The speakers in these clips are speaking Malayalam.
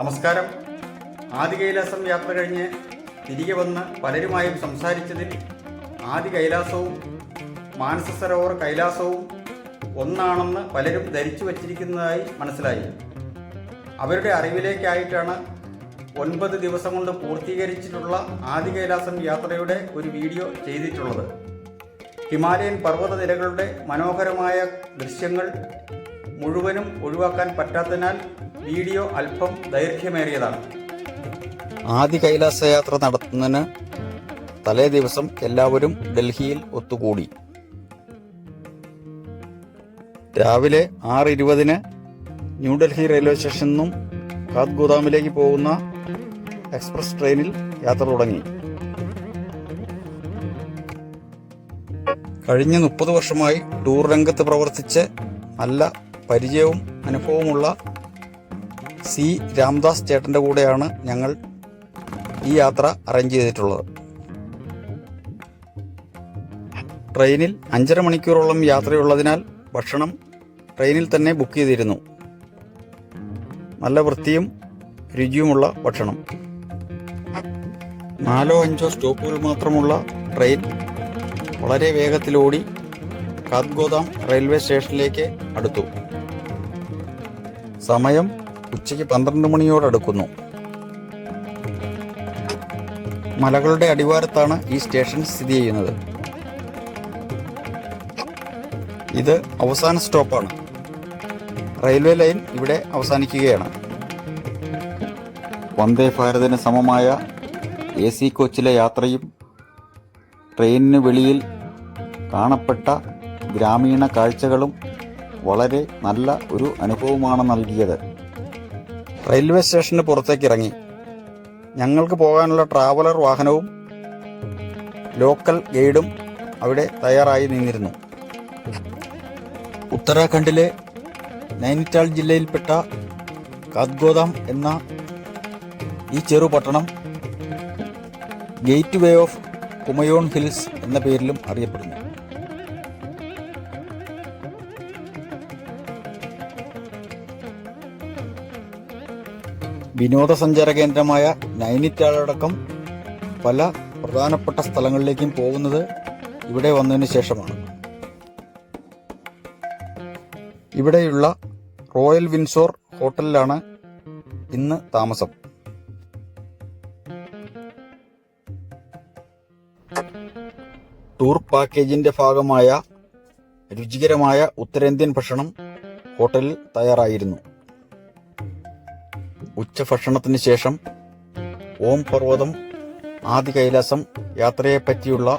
നമസ്കാരം. ആദി കൈലാസം യാത്ര കഴിഞ്ഞ് തിരികെ വന്ന് പലരുമായും സംസാരിച്ചതിൽ ആദി കൈലാസവും മാനസ സരോവർ കൈലാസവും ഒന്നാണെന്ന് പലരും ധരിച്ചു വച്ചിരിക്കുന്നതായി മനസ്സിലായി. അവരുടെ അറിവിലേക്കായിട്ടാണ് 9 ദിവസം കൊണ്ട് പൂർത്തീകരിച്ചിട്ടുള്ള ആദി കൈലാസം യാത്രയുടെ ഒരു വീഡിയോ ചെയ്തിട്ടുള്ളത്. ഹിമാലയൻ പർവ്വത നിരകളുടെ മനോഹരമായ ദൃശ്യങ്ങൾ മുഴുവനും ഒഴിവാക്കാൻ പറ്റാത്തതിനാൽ വീഡിയോ അല്പം ദൈർഘ്യമേറിയതാണ്. ആദി കൈലാസ യാത്ര നടത്തുന്നതിന് തലേ ദിവസം എല്ലാവരും ഡൽഹിയിൽ ഒത്തുകൂടി. രാവിലെ 6:20 ന്യൂഡൽഹി റെയിൽവേ സ്റ്റേഷനിൽ നിന്നും കാത്ഗോദാമിലേക്ക് പോകുന്ന എക്സ്പ്രസ് ട്രെയിനിൽ യാത്ര തുടങ്ങി. കഴിഞ്ഞ 30 വർഷമായി ടൂർ രംഗത്ത് പ്രവർത്തിച്ച് നല്ല പരിചയവും അനുഭവമുള്ള സി രാംദാസ് ചേട്ടൻ്റെ കൂടെയാണ് ഞങ്ങൾ ഈ യാത്ര അറേഞ്ച് ചെയ്തിട്ടുള്ളത്. ട്രെയിനിൽ 5.5 മണിക്കൂറോളം യാത്രയുള്ളതിനാൽ ഭക്ഷണം ട്രെയിനിൽ തന്നെ ബുക്ക് ചെയ്തിരുന്നു. നല്ല വൃത്തിയും രുചിയുമുള്ള ഭക്ഷണം. 4-5 സ്റ്റോപ്പുകൾ മാത്രമുള്ള ട്രെയിൻ വളരെ വേഗത്തിലോടി കാത്ഗോദാം റെയിൽവേ സ്റ്റേഷനിലേക്ക് അടുത്തു. സമയം ഉച്ചയ്ക്ക് 12 മണിയോടടുക്കുന്നു. മലകളുടെ അടിവാരത്താണ് ഈ സ്റ്റേഷൻ സ്ഥിതി ചെയ്യുന്നത്. ഇത് അവസാന സ്റ്റോപ്പാണ്. റെയിൽവേ ലൈൻ ഇവിടെ അവസാനിക്കുകയാണ്. വന്ദേ ഭാരതിന് സമമായ AC കോച്ചിലെ യാത്രയും ട്രെയിനിന് വെളിയിൽ കാണപ്പെട്ട ഗ്രാമീണ കാഴ്ചകളും വളരെ നല്ല ഒരു അനുഭവമാണ് നൽകിയത്. റെയിൽവേ സ്റ്റേഷന് പുറത്തേക്ക് ഇറങ്ങി. ഞങ്ങൾക്ക് പോകാനുള്ള ട്രാവലർ വാഹനവും ലോക്കൽ ഗൈഡും അവിടെ തയ്യാറായി നിന്നിരുന്നു. ഉത്തരാഖണ്ഡിലെ നൈനിറ്റാൾ ജില്ലയിൽപ്പെട്ട കാത്ഗോദാം എന്ന ഈ ചെറുപട്ടണം gateway of Kumaon hills എന്ന പേരിലും അറിയപ്പെടുന്നു. വിനോദസഞ്ചാര കേന്ദ്രമായ നൈനിറ്റാളടക്കം പല പ്രധാനപ്പെട്ട സ്ഥലങ്ങളിലേക്കും പോകുന്നത് ഇവിടെ വന്നതിന് ശേഷമാണ്. ഇവിടെയുള്ള റോയൽ വിൻസോർ ഹോട്ടലിലാണ് ഇന്ന് താമസം. ടൂർ പാക്കേജിന്റെ ഭാഗമായ രുചികരമായ ഉത്തരേന്ത്യൻ ഭക്ഷണം ഹോട്ടലിൽ തയ്യാറായിരുന്നു. ഉച്ചഭക്ഷണത്തിന് ശേഷം ഓം പർവ്വതം ആദി കൈലാസം യാത്രയെപ്പറ്റിയുള്ള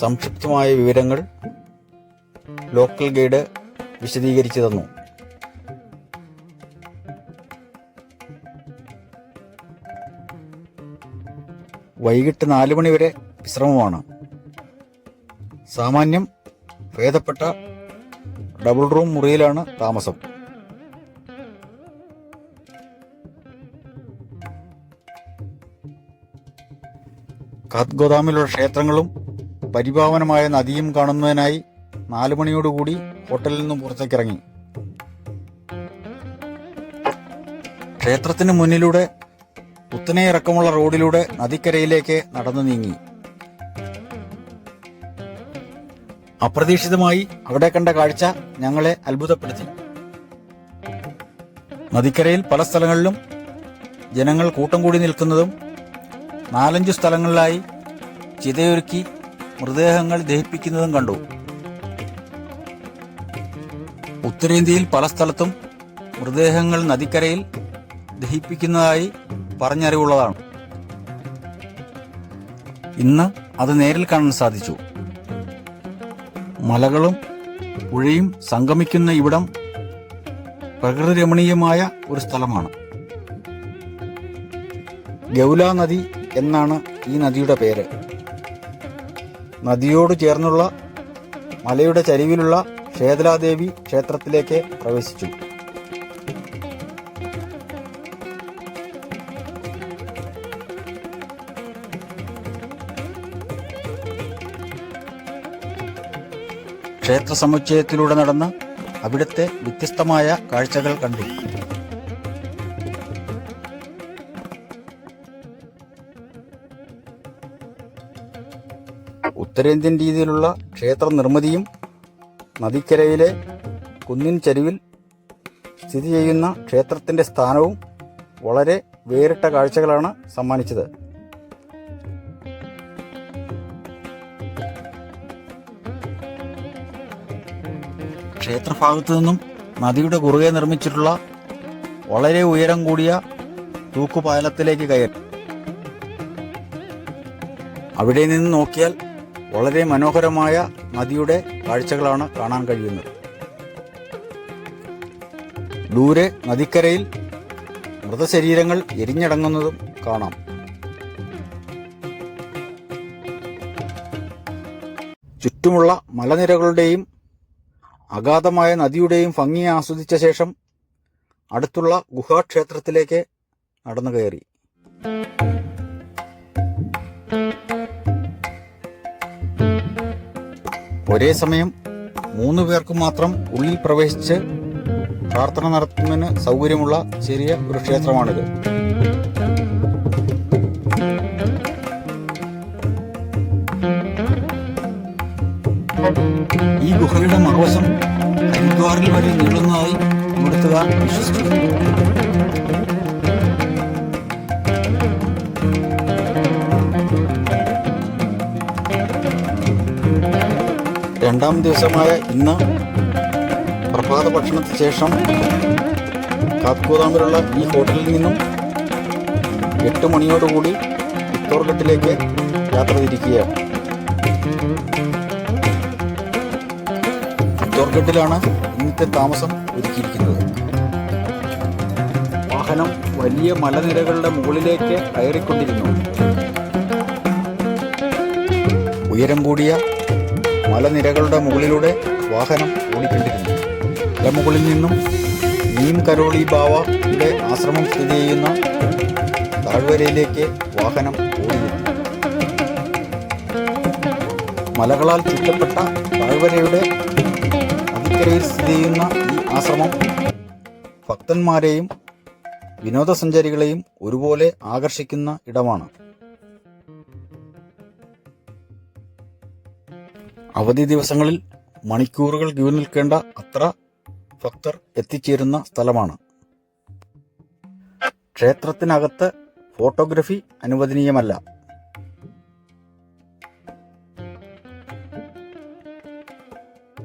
സംക്ഷിപ്തമായ വിവരങ്ങൾ ലോക്കൽ ഗൈഡ് വിശദീകരിച്ചു തന്നു. വൈകിട്ട് 4 മണി വരെ വിശ്രമമാണ്. സാമാന്യം ഭേദപ്പെട്ട ഡബിൾ റൂം മുറിയിലാണ് താമസം. കാത്ഗോദാമിലുള്ള ക്ഷേത്രങ്ങളും പരിപാവനമായ നദിയും കാണുന്നതിനായി 4 മണിയോടുകൂടി ഹോട്ടലിൽ നിന്നും പുറത്തേക്കിറങ്ങി. ക്ഷേത്രത്തിന് മുന്നിലൂടെ കുത്തനെ ഇറക്കമുള്ള റോഡിലൂടെ നദിക്കരയിലേക്ക് നടന്നു നീങ്ങി. അപ്രതീക്ഷിതമായി അവിടെ കണ്ട കാഴ്ച ഞങ്ങളെ അത്ഭുതപ്പെടുത്തി. നദിക്കരയിൽ പല സ്ഥലങ്ങളിലും ജനങ്ങൾ കൂട്ടം കൂടി നിൽക്കുന്നതും 4-5 സ്ഥലങ്ങളിലായി ചിതയൊരുക്കി മൃതദേഹങ്ങൾ ദഹിപ്പിക്കുന്നതും കണ്ടു. ഉത്തരേന്ത്യയിൽ പല സ്ഥലത്തും മൃതദേഹങ്ങൾ നദിക്കരയിൽ ദഹിപ്പിക്കുന്നതായി പറഞ്ഞറിവുള്ളതാണ്. ഇന്ന് അത് നേരിൽ കാണാൻ സാധിച്ചു. മലകളും പുഴയും സംഗമിക്കുന്ന ഇവിടം പ്രകൃതി രമണീയമായ ഒരു സ്ഥലമാണ്. ഗൗല നദി എന്നാണ് ഈ നദിയുടെ പേര്. നദിയോട് ചേർന്നുള്ള മലയുടെ ചരിവിലുള്ള ശേതലാദേവി ക്ഷേത്രത്തിലേക്ക് പ്രവേശിച്ചു. ക്ഷേത്ര സമുച്ചയത്തിലൂടെ നടന്ന് അവിടുത്തെ വ്യത്യസ്തമായ കാഴ്ചകൾ കണ്ടു. ഉത്തരേന്ത്യൻ രീതിയിലുള്ള ക്ഷേത്ര നിർമ്മിതിയും നദിക്കരയിലെ കുന്നിൻ ചരിവിൽ സ്ഥിതി ചെയ്യുന്ന ക്ഷേത്രത്തിൻ്റെ സ്ഥാനവും വളരെ വേറിട്ട കാഴ്ചകളാണ് സമ്മാനിച്ചത്. ക്ഷേത്രഭാഗത്തു നിന്നും നദിയുടെ കുറുകെ നിർമ്മിച്ചിട്ടുള്ള വളരെ ഉയരം കൂടിയ തൂക്കുപാലത്തിലേക്ക് കയറി. അവിടെ നിന്ന് നോക്കിയാൽ വളരെ മനോഹരമായ നദിയുടെ കാഴ്ചകളാണ് കാണാൻ കഴിയുന്നത്. ദൂരെ നദിക്കരയിൽ മൃതശരീരങ്ങൾ എരിഞ്ഞടങ്ങുന്നതും കാണാം. ചുറ്റുമുള്ള മലനിരകളുടെയും അഗാധമായ നദിയുടെയും ഭംഗിയെ ആസ്വദിച്ച ശേഷം അടുത്തുള്ള ഗുഹാക്ഷേത്രത്തിലേക്ക് നടന്നു കയറി. ഒരേ സമയം 3 പേർക്ക് മാത്രം ഉള്ളിൽ പ്രവേശിച്ച് പ്രാർത്ഥന നടത്തുന്നതിന് സൗകര്യമുള്ള ചെറിയ ഒരു ക്ഷേത്രമാണിത്. ഈ ഗുഹയുടെ മറുവശം ഹരിദ്വാറിൽ വരെ നീളുന്നതായി ഇവിടുത്തുകാർ വിശ്വസിക്കുന്നു. രണ്ടാം ദിവസമായ ഇന്ന് പ്രഭാത ഭക്ഷണത്തിന് ശേഷം കാത്ഗോദാമിലുള്ള ഈ ഹോട്ടലിൽ നിന്നും 8 മണിയോടുകൂടി പിത്തോർഘട്ടിലേക്ക് യാത്ര തിരിക്കുകയാണ്. പിത്തോർഘട്ടിലാണ് ഇന്നത്തെ താമസം ഒരുക്കിയിരിക്കുന്നത്. വാഹനം വലിയ മലനിരകളുടെ മുകളിലേക്ക് കയറിക്കൊണ്ടിരുന്നു. ഉയരം കൂടിയ മലനിരകളുടെ മുകളിലൂടെ വാഹനം ഓടിക്കൊണ്ടിരുന്നു. മലമുകളിൽ നിന്നും നീം കരോളി ബാവയുടെ ആശ്രമം സ്ഥിതി ചെയ്യുന്ന താഴ്വരയിലേക്ക് വാഹനം ഓടിയിരുന്നു. മലകളാൽ ചുറ്റപ്പെട്ട താഴ്വരയുടെ നദിക്കരയിൽ സ്ഥിതി ചെയ്യുന്ന ഈ ആശ്രമം ഭക്തന്മാരെയും വിനോദസഞ്ചാരികളെയും ഒരുപോലെ ആകർഷിക്കുന്ന ഇടമാണ്. അവധി ദിവസങ്ങളിൽ മണിക്കൂറുകൾ ക്യൂ നിൽക്കേണ്ട അത്ര ഭക്തർ എത്തിച്ചേരുന്ന സ്ഥലമാണ്. ക്ഷേത്രത്തിനകത്ത് ഫോട്ടോഗ്രഫി അനുവദനീയമല്ല.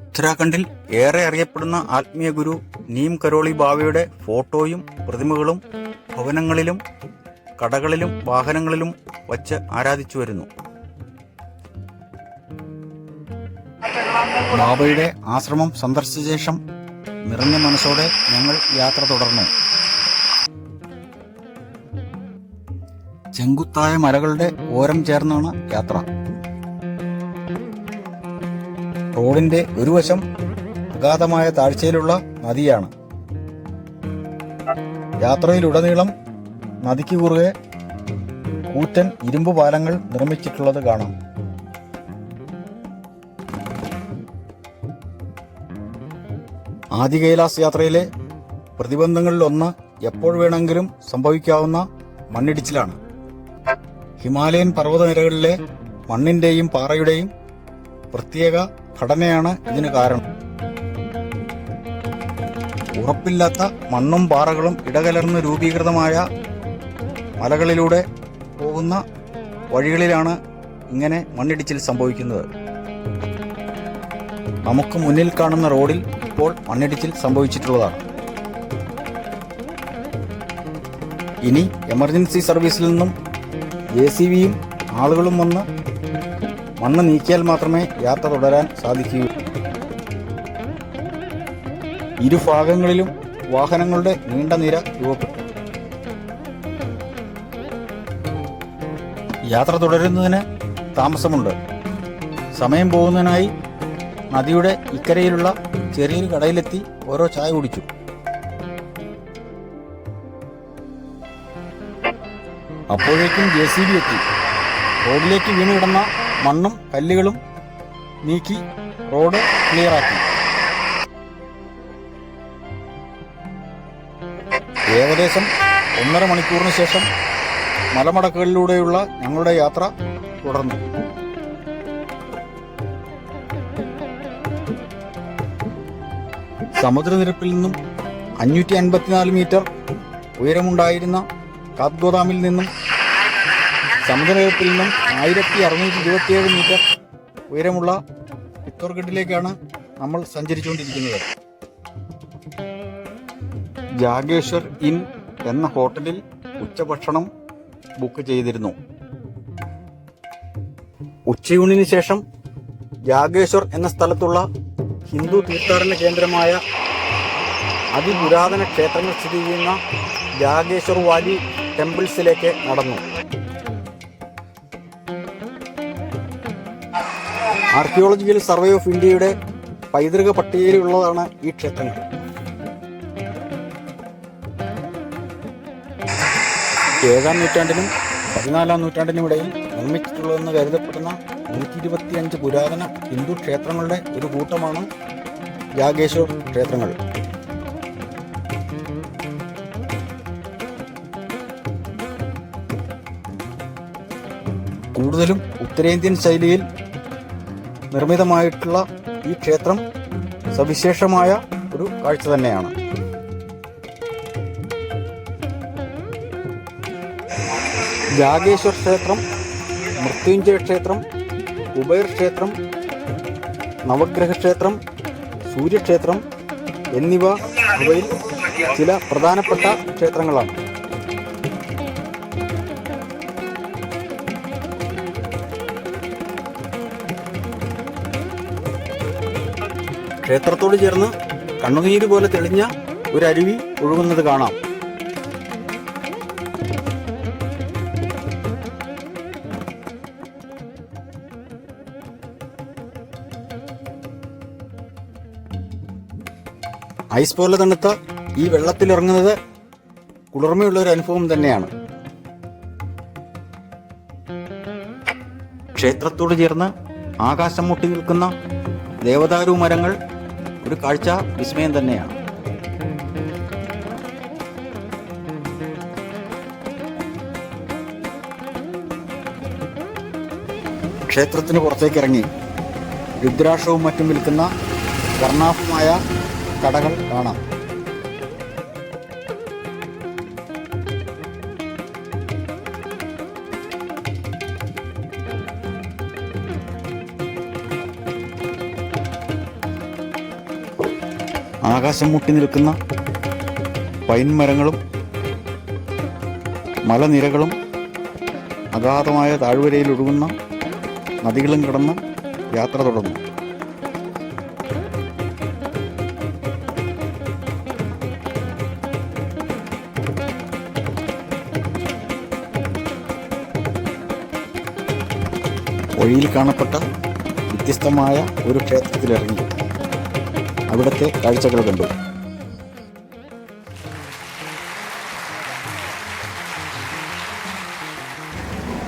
ഉത്തരാഖണ്ഡിൽ ഏറെ അറിയപ്പെടുന്ന ആത്മീയ ഗുരു നീം കരോളി ബാവയുടെ ഫോട്ടോയും പ്രതിമകളും ഭവനങ്ങളിലും കടകളിലും വാഹനങ്ങളിലും വച്ച് ആരാധിച്ചു വരുന്നു. ബാബയുടെ ആശ്രമം സന്ദർശിച്ച ശേഷം നിറഞ്ഞ മനസ്സോടെ ഞങ്ങൾ യാത്ര തുടർന്നു. ചെങ്കുത്തായ മലകളുടെ ഓരം ചേർന്നാണ് യാത്ര. റോഡിന്റെ ഒരു വശം അഗാധമായ താഴ്ചയിലുള്ള നദിയാണ്. യാത്രയിലുടനീളം നദിക്ക് കുറുകെ കൂറ്റൻ ഇരുമ്പ് പാലങ്ങൾ നിർമ്മിച്ചിട്ടുള്ളത് കാണാം. ആദി കൈലാസ് യാത്രയിലെ പ്രതിബന്ധങ്ങളിലൊന്ന് എപ്പോൾ വേണമെങ്കിലും സംഭവിക്കാവുന്ന മണ്ണിടിച്ചിലാണ്. ഹിമാലയൻ പർവ്വതനിരകളിലെ മണ്ണിന്റെയും പാറയുടെയും പ്രത്യേക ഘടനയാണ് ഇതിന് കാരണം. ഉറപ്പില്ലാത്ത മണ്ണും പാറകളും ഇടകലർന്ന് രൂപീകൃതമായ മലകളിലൂടെ പോകുന്ന വഴികളിലാണ് ഇങ്ങനെ മണ്ണിടിച്ചിൽ സംഭവിക്കുന്നത്. നമുക്ക് മുന്നിൽ കാണുന്ന റോഡിൽ ഇപ്പോൾ മണ്ണിടിച്ചിൽ സംഭവിച്ചിട്ടുള്ളതാണ്. ഇനി എമർജൻസി സർവീസിൽ നിന്നും JCBയും ആളുകളും വന്ന് മണ്ണ് നീക്കിയാൽ മാത്രമേ യാത്ര തുടരാൻ സാധിക്കൂ. ഇരുഭാഗങ്ങളിലും വാഹനങ്ങളുടെ നീണ്ട നിര രൂപപ്പെട്ടു. യാത്ര തുടരുന്നതിന് താമസമുണ്ട്. സമയം പോകുന്നതിനായി നദിയുടെ ഇക്കരയിലുള്ള ചെറിയൊരു കടയിലെത്തി ഓരോ ചായ കുടിച്ചു. അപ്പോഴേക്കും JCB എത്തി. റോഡിലേക്ക് വീണു കിടന്ന മണ്ണും കല്ലുകളും നീക്കി റോഡ് ക്ലിയറാക്കി. ഏകദേശം 1.5 മണിക്കൂറിന് ശേഷം മലമടക്കുകളിലൂടെയുള്ള ഞങ്ങളുടെ യാത്ര തുടർന്നു. സമുദ്രനിരപ്പിൽ നിന്നും 554 മീറ്റർ ഉയരമുണ്ടായിരുന്ന കാത്ഗോദാമിൽ നിന്നും സമുദ്രനിരപ്പിൽ നിന്നും 1627 മീറ്റർ ഉയരമുള്ള പിത്തോർഗഡിലേക്കാണ് നമ്മൾ സഞ്ചരിച്ചുകൊണ്ടിരിക്കുന്നത്. ജാഗേശ്വർ ഇൻ എന്ന ഹോട്ടലിൽ ഉച്ചഭക്ഷണം ബുക്ക് ചെയ്തിരുന്നു. ഉച്ചയൂണിന് ശേഷം ജാഗേശ്വർ എന്ന സ്ഥലത്തുള്ള ഹിന്ദു തീർത്ഥാടന കേന്ദ്രമായ അതിപുരാതന ക്ഷേത്രങ്ങൾ സ്ഥിതി ചെയ്യുന്ന ജാഗേശ്വർ വാലി ടെമ്പിൾസിലേക്ക് നടന്നു. ആർക്കിയോളജിക്കൽ സർവേ ഓഫ് ഇന്ത്യയുടെ പൈതൃക പട്ടികയിലുള്ളതാണ് ഈ ക്ഷേത്രങ്ങൾ. ഏഴാം നൂറ്റാണ്ടിനും 14-ാം നൂറ്റാണ്ടിനുമിടയിൽ നിർമ്മിച്ചിട്ടുള്ളതെന്ന് കരുതപ്പെടുന്ന 125 പുരാതന ഹിന്ദു ക്ഷേത്രങ്ങളുടെ ഒരു കൂട്ടമാണ് ജാഗേശ്വർ ക്ഷേത്രങ്ങൾ. കൂടുതലും ഉത്തരേന്ത്യൻ ശൈലിയിൽ നിർമ്മിതമായിട്ടുള്ള ഈ ക്ഷേത്രം സവിശേഷമായ ഒരു കാഴ്ച തന്നെയാണ്. ജാഗേശ്വർ ക്ഷേത്രം, മൃത്യുഞ്ജയ ക്ഷേത്രം, കുബേർ ക്ഷേത്രം, നവഗ്രഹ ക്ഷേത്രം, സൂര്യക്ഷേത്രം എന്നിവ അവയിൽ ചില പ്രധാനപ്പെട്ട ക്ഷേത്രങ്ങളാണ്. ക്ഷേത്രത്തോട് ചേർന്ന് കണ്ണുനീര് പോലെ തെളിഞ്ഞ ഒരു അരുവി ഒഴുകുന്നത് കാണാം. ഐസ് പോലെ തണുത്ത ഈ വെള്ളത്തിലിറങ്ങുന്നത് കുളിർമയുള്ള ഒരു അനുഭവം തന്നെയാണ്. ക്ഷേത്രത്തോട് ചേർന്ന് ആകാശം മുട്ടി നിൽക്കുന്ന ദേവദാരു മരങ്ങൾ ഒരു കാഴ്ച വിസ്മയം തന്നെയാണ്. ക്ഷേത്രത്തിന് പുറത്തേക്ക് ഇറങ്ങി രുദ്രാക്ഷവും മറ്റും വിൽക്കുന്ന വർണ്ണാഭമായ കടകൾ കാണാം. ആകാശം മുട്ടി നിൽക്കുന്ന പൈൻ മരങ്ങളും മലനിരകളും അഗാധമായ താഴ്വരയിൽ ഒഴുകുന്ന നദികളും കടന്ന് യാത്ര തുടർന്നു. വഴിയിൽ കാണപ്പെട്ട വ്യത്യസ്തമായ ഒരു ക്ഷേത്രത്തിലിറങ്ങി അവിടുത്തെ കാഴ്ചകൾ കണ്ടു.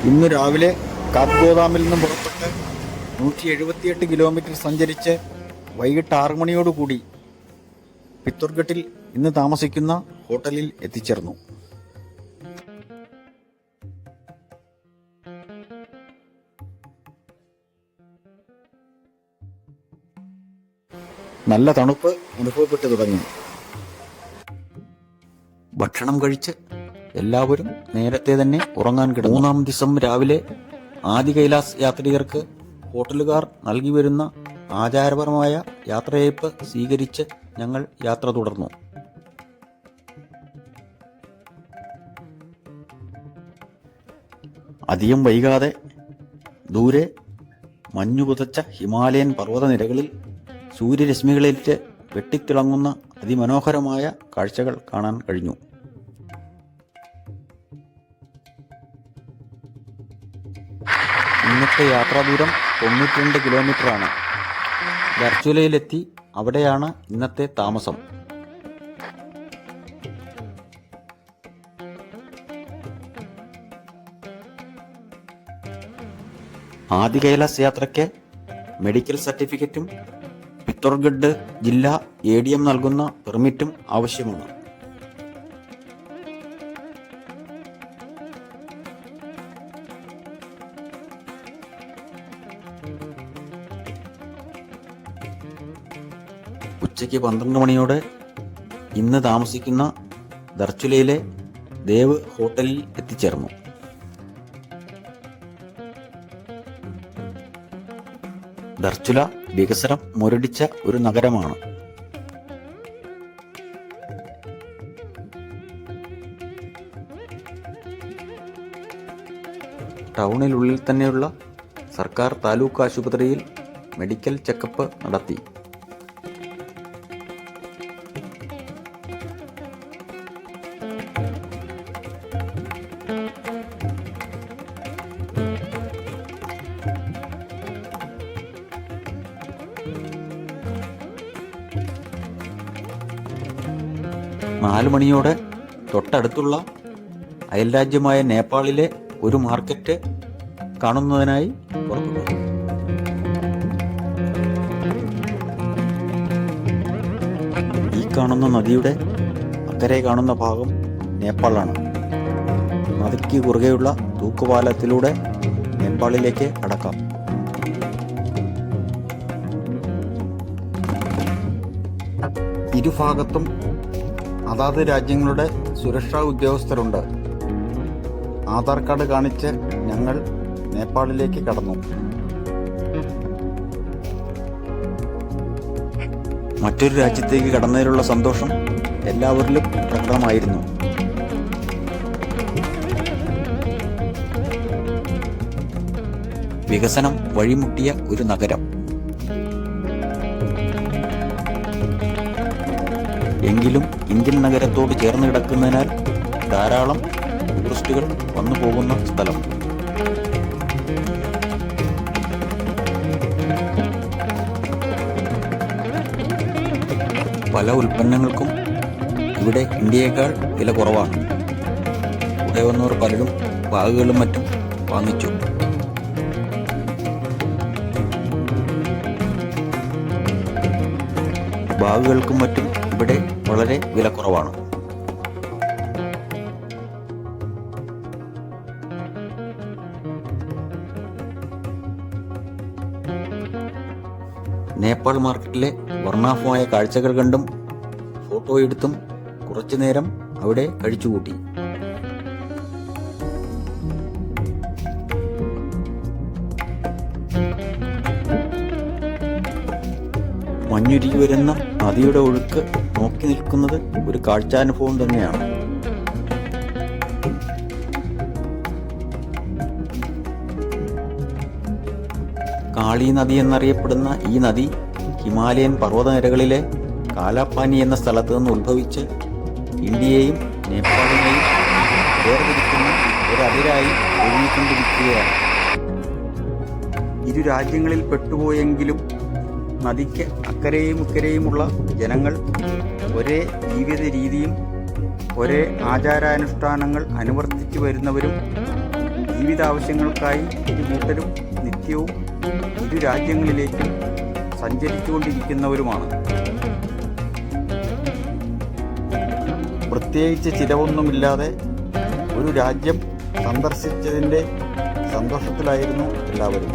ഇന്ന് രാവിലെ കാത്ഗോദാമിൽ നിന്നും പുറപ്പെട്ട് 178 കിലോമീറ്റർ സഞ്ചരിച്ച് വൈകിട്ട് 6 മണിയോടുകൂടി പിത്തോർഗഡിൽ ഇന്ന് താമസിക്കുന്ന ഹോട്ടലിൽ എത്തിച്ചേർന്നു. നല്ല തണുപ്പ് അനുഭവപ്പെട്ടു തുടങ്ങി. ഭക്ഷണം കഴിച്ച് എല്ലാവരും നേരത്തെ തന്നെ ഉറങ്ങാൻ കിടന്നു. 3-ാം ദിവസം രാവിലെ ആദി കൈലാസ് യാത്രികർക്ക് ഹോട്ടലുകാർ നൽകി വരുന്ന ആചാരപരമായ യാത്രയയപ്പ് സ്വീകരിച്ച് ഞങ്ങൾ യാത്ര തുടർന്നു. അധികം വൈകാതെ ദൂരെ മഞ്ഞുപുതച്ച ഹിമാലയൻ പർവ്വതനിരകളിൽ സൂര്യരശ്മികളേറ്റ് വെട്ടിത്തിളങ്ങുന്ന അതിമനോഹരമായ കാഴ്ചകൾ കാണാൻ കഴിഞ്ഞു. ഇന്നത്തെ യാത്രാദൂരം 92 കിലോമീറ്ററാണ്. ധർച്ചുലയിലെത്തി അവിടെയാണ് ഇന്നത്തെ താമസം. ആദി കൈലാസ് യാത്രയ്ക്ക് മെഡിക്കൽ സർട്ടിഫിക്കറ്റും പിത്തോർഗഡ് ജില്ലാ ADM നൽകുന്ന പെർമിറ്റും ആവശ്യമാണ്. ഉച്ചയ്ക്ക് 12 മണിയോടെ ഇന്ന് താമസിക്കുന്ന ധർച്ചുലയിലെ ദേവ് ഹോട്ടലിൽ എത്തിച്ചേർന്നു. ധർച്ചുല വികസനം മുരടിച്ച ഒരു നഗരമാണ്. ടൗണിനുള്ളിൽ തന്നെയുള്ള സർക്കാർ താലൂക്ക് ആശുപത്രിയിൽ മെഡിക്കൽ ചെക്കപ്പ് നടത്തി. നാല് മണിയോടെ തൊട്ടടുത്തുള്ള അയൽരാജ്യമായ നേപ്പാളിലെ ഒരു മാർക്കറ്റ് കാണുന്നതിനായി പുറപ്പെട്ടു. ഈ കാണുന്ന നദിയുടെ അക്കരെ കാണുന്ന ഭാഗം നേപ്പാളാണ്. നദിക്ക് കുറുകെയുള്ള തൂക്കുപാലത്തിലൂടെ നേപ്പാളിലേക്ക് കടക്കാം. ഇരുഭാഗത്തും അതാത് രാജ്യങ്ങളുടെ സുരക്ഷാ ഉദ്യോഗസ്ഥരുണ്ട്. ആധാർ കാർഡ് കാണിച്ച് ഞങ്ങൾ നേപ്പാളിലേക്ക് കടന്നു. മറ്റൊരു രാജ്യത്തേക്ക് കടന്നതിലുള്ള സന്തോഷം എല്ലാവരിലും പ്രകടമായിരുന്നു. വികസനം വഴിമുട്ടിയ ഒരു നഗരം. എങ്കിലും ഇന്ത്യൻ നഗരത്തോട് ചേർന്ന് കിടക്കുന്നതിനാൽ ധാരാളം ടൂറിസ്റ്റുകൾ വന്നു പോകുന്ന സ്ഥലം. പല ഉൽപ്പന്നങ്ങൾക്കും ഇവിടെ ഇന്ത്യയേക്കാൾ വില കുറവാണ്. ഇവിടെ വന്നവർ പലരും ബാഗുകളും മറ്റും വാങ്ങിച്ചു. ബാഗുകൾക്കും മറ്റും ഇവിടെ വളരെ വില കുറവാണ്. നേപ്പാൾ മാർക്കറ്റിലെ വർണ്ണാഭമായ കാഴ്ചകൾ കണ്ടും ഫോട്ടോ എടുത്തും കുറച്ചു നേരം അവിടെ കഴിച്ചുകൂട്ടി. മഞ്ഞുരുകി വരുന്ന നദിയുടെ ഒഴുക്ക് നോക്കി നിൽക്കുന്നത് ഒരു കാഴ്ചാനുഭവം തന്നെയാണ്. കാളി നദി എന്നറിയപ്പെടുന്ന ഈ നദി ഹിമാലയൻ പർവ്വതനിരകളിലെ കാലാപാനി എന്ന സ്ഥലത്ത് നിന്ന് ഉത്ഭവിച്ച് ഇന്ത്യയെയും നേപ്പാളിനെയും വേർതിരിക്കുന്ന ഒരതിരായി ഒഴുകിക്കൊണ്ടിരിക്കുകയാണ്. ഇരു രാജ്യങ്ങളിൽ പെട്ടുപോയെങ്കിലും നദിക്ക് അക്കരെയും ഇക്കരെയുമുള്ള ജനങ്ങൾ ഒരേ ജീവിത രീതിയും ഒരേ ആചാരാനുഷ്ഠാനങ്ങൾ അനുവർത്തിച്ചു വരുന്നവരും ജീവിതാവശ്യങ്ങൾക്കായി ഇരുകൂട്ടരും നിത്യവും ഇരു രാജ്യങ്ങളിലേക്കും സഞ്ചരിച്ചുകൊണ്ടിരിക്കുന്നവരുമാണ്. പ്രത്യേകിച്ച് ചിലവൊന്നുമില്ലാതെ ഒരു രാജ്യം സന്ദർശിച്ചതിൻ്റെ സന്തോഷത്തിലായിരുന്നു എല്ലാവരും.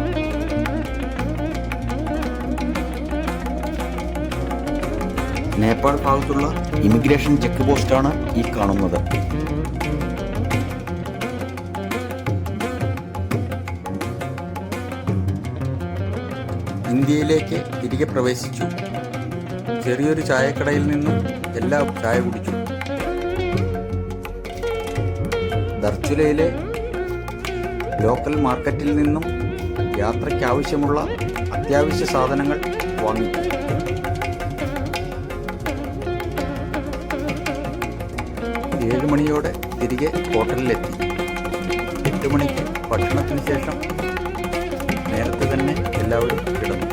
നേപ്പാൾ ഭാഗത്തുള്ള ഇമിഗ്രേഷൻ ചെക്ക് പോസ്റ്റാണ് ഈ കാണുന്നത്. ഇന്ത്യയിലേക്ക് തിരികെ പ്രവേശിച്ചു. ചെറിയൊരു ചായക്കടയിൽ നിന്നും എല്ലാം ചായ കുടിച്ചു. ധർച്ചുലയിലെ ലോക്കൽ മാർക്കറ്റിൽ നിന്നും യാത്രയ്ക്കാവശ്യമുള്ള അത്യാവശ്യ സാധനങ്ങൾ വാങ്ങി. ഏഴ് മണിയോടെ തിരികെ ഹോട്ടലിലെത്തി. 8 മണിക്ക് ഭക്ഷണത്തിന് ശേഷം നേരത്തെ തന്നെ എല്ലാവരും കിടന്നു.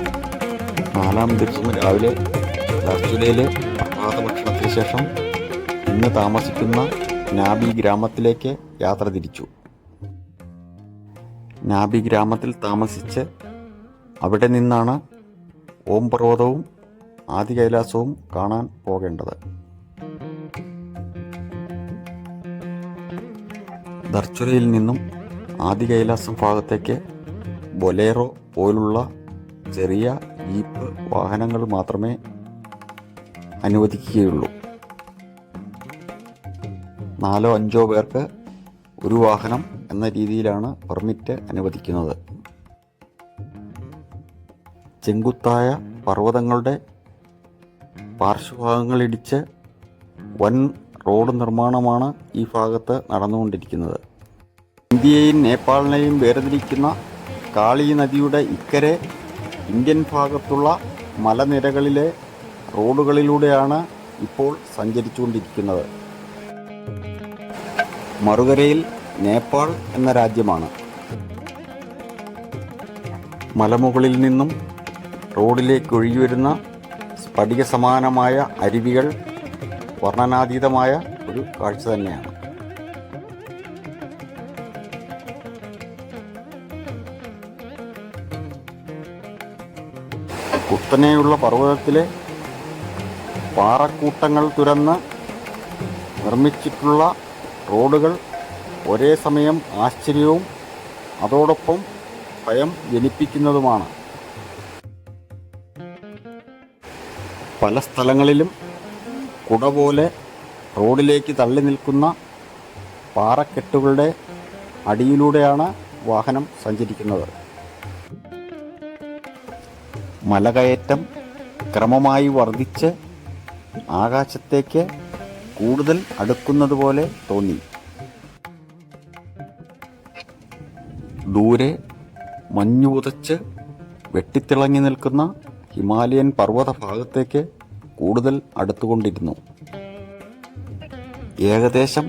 4-ാം ദിവസം രാവിലെ ധർച്ചുലയിലെ പ്രഭാത ഭക്ഷണത്തിന് ശേഷം ഇന്ന് താമസിക്കുന്ന നാബി ഗ്രാമത്തിലേക്ക് യാത്ര തിരിച്ചു. നാബി ഗ്രാമത്തിൽ താമസിച്ച് അവിടെ നിന്നാണ് ഓം പർവ്വതവും ആദി കൈലാസവും കാണാൻ പോകേണ്ടത്. ധർച്ചുലയിൽ നിന്നും ആദി കൈലാസം ഭാഗത്തേക്ക് ബൊലേറോ പോലുള്ള ചെറിയ ജീപ്പ് വാഹനങ്ങൾ മാത്രമേ അനുവദിക്കുകയുള്ളൂ. 4-5 പേർക്ക് ഒരു വാഹനം എന്ന രീതിയിലാണ് പെർമിറ്റ് അനുവദിക്കുന്നത്. ചെങ്കുത്തായ പർവ്വതങ്ങളുടെ പാർശ്വഭാഗങ്ങളിടിച്ച് വൻ റോഡ് നിർമ്മാണമാണ് ഈ ഭാഗത്ത് നടന്നുകൊണ്ടിരിക്കുന്നത്. ഇന്ത്യയെയും നേപ്പാളിനെയും വേർതിരിക്കുന്ന കാളി നദിയുടെ ഇക്കരെ ഇന്ത്യൻ ഭാഗത്തുള്ള മലനിരകളിലെ റോഡുകളിലൂടെയാണ് ഇപ്പോൾ സഞ്ചരിച്ചുകൊണ്ടിരിക്കുന്നത്. മറുകരയിൽ നേപ്പാൾ എന്ന രാജ്യമാണ്. മലമുകളിൽ നിന്നും റോഡിലേക്ക് ഒഴുകിവരുന്ന സ്ഫടിക സമാനമായ അരുവികൾ വർണ്ണനാതീതമായ ഒരു കാഴ്ച തന്നെയാണ്. കുത്തനെയുള്ള പർവ്വതത്തിലെ പാറക്കൂട്ടങ്ങൾ തുരന്ന് നിർമ്മിച്ചിട്ടുള്ള റോഡുകൾ ഒരേ സമയം ആശ്ചര്യവും അതോടൊപ്പം ഭയം ജനിപ്പിക്കുന്നതുമാണ്. പല സ്ഥലങ്ങളിലും കുട പോലെ റോഡിലേക്ക് തള്ളി നിൽക്കുന്ന പാറക്കെട്ടുകളുടെ അടിയിലൂടെയാണ് വാഹനം സഞ്ചരിക്കുന്നത്. മലകയറ്റം ക്രമമായി വർദ്ധിച്ച് ആകാശത്തേക്ക് കൂടുതൽ അടുക്കുന്നത് പോലെ തോന്നി. ദൂരെ മഞ്ഞു പുതച്ച് വെട്ടിത്തിളങ്ങി നിൽക്കുന്ന ഹിമാലയൻ പർവ്വത ഭാഗത്തേക്ക് കൂടുതൽ അടുത്തുകൊണ്ടിരുന്നു. ഏകദേശം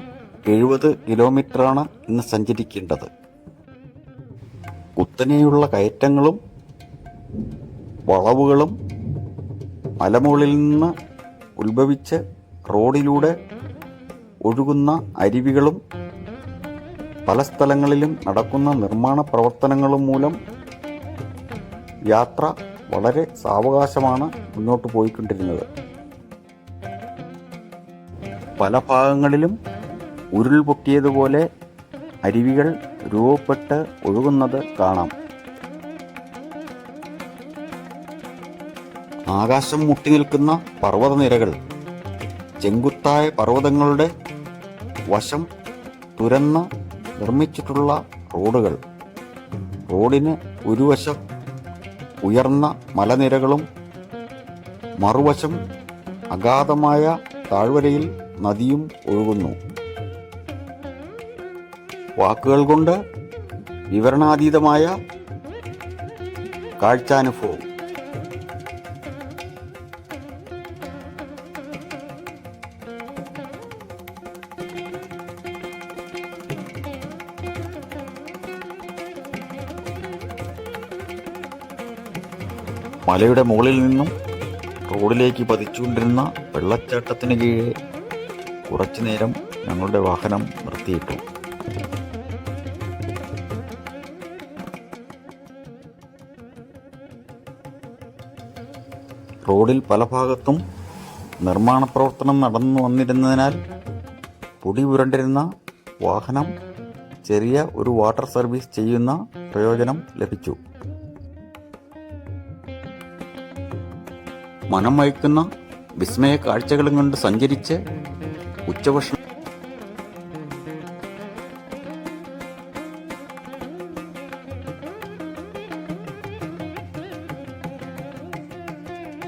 70 കിലോമീറ്ററാണ് ഇന്ന് സഞ്ചരിക്കേണ്ടത്. കുത്തനെയുള്ള കയറ്റങ്ങളും വളവുകളും മലമുകളിൽ നിന്ന് ഉത്ഭവിച്ച് റോഡിലൂടെ ഒഴുകുന്ന അരുവികളും പല സ്ഥലങ്ങളിലും നടക്കുന്ന നിർമ്മാണ പ്രവർത്തനങ്ങളും മൂലം യാത്ര വളരെ സാവകാശമാണ് മുന്നോട്ട് പോയിക്കൊണ്ടിരുന്നത്. പല ഭാഗങ്ങളിലും ഉരുൾപൊട്ടിയതുപോലെ അരുവികൾ രൂപപ്പെട്ട് ഒഴുകുന്നത് കാണാം. ആകാശം മുട്ടി നിൽക്കുന്ന പർവ്വതനിരകൾ, ചെങ്കുത്തായ പർവ്വതങ്ങളുടെ വശം തുരന്ന് നിർമ്മിച്ചിട്ടുള്ള റോഡുകൾ, റോഡിന് ഒരു വശം ഉയർന്ന മലനിരകളും മറുവശം അഗാധമായ താഴ്വരയിൽ നദിയും ഒഴുകുന്നു. വാക്കുകൾ കൊണ്ട് വിവരണാതീതമായ കാഴ്ചാനുഭവം. മലയുടെ മുകളിൽ നിന്നും റോഡിലേക്ക് പതിച്ചുകൊണ്ടിരുന്ന വെള്ളച്ചാട്ടത്തിന് കീഴെ കുറച്ചു നേരം ഞങ്ങളുടെ വാഹനം നിർത്തിയിട്ടു. റോഡിൽ പല ഭാഗത്തും നിർമ്മാണ പ്രവർത്തനം നടന്നു വന്നിരുന്നതിനാൽ പൊടി പുരണ്ടിരുന്ന വാഹനം ചെറിയ ഒരു വാട്ടർ സർവീസ് ചെയ്യുന്ന പ്രയോജനം ലഭിച്ചു. മനം വഹിക്കുന്ന വിസ്മയ കാഴ്ചകളും കൊണ്ട് സഞ്ചരിച്ച് ഉച്ചഭക്ഷണം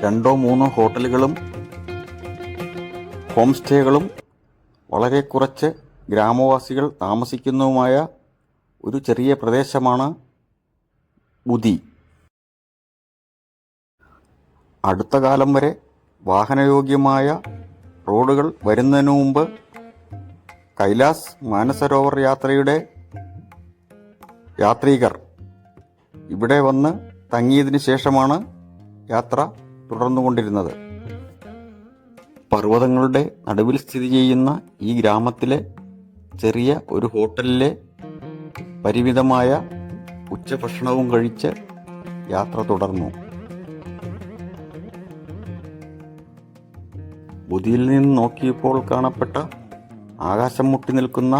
രണ്ടോ മൂന്നോ ഹോട്ടലുകളും ഹോം സ്റ്റേകളും വളരെ കുറച്ച് ഗ്രാമവാസികൾ താമസിക്കുന്നതുമായ ഒരു ചെറിയ പ്രദേശമാണ് ബുധി. അടുത്ത കാലം വരെ വാഹനയോഗ്യമായ റോഡുകൾ വരുന്നതിനു മുമ്പ് കൈലാസ് മാനസരോവർ യാത്രയുടെ യാത്രികർ ഇവിടെ വന്ന് തങ്ങിയതിനു ശേഷമാണ് യാത്ര തുടർന്നുകൊണ്ടിരുന്നത്. പർവ്വതങ്ങളുടെ നടുവിൽ സ്ഥിതി ചെയ്യുന്ന ഈ ഗ്രാമത്തിലെ ചെറിയ ഒരു ഹോട്ടലിലെ പരിമിതമായ ഉച്ചഭക്ഷണവും കഴിച്ച് യാത്ര തുടർന്നു. ബുധിയിൽ നിന്ന് നോക്കിയപ്പോൾ കാണപ്പെട്ട ആകാശം മുട്ടി നിൽക്കുന്ന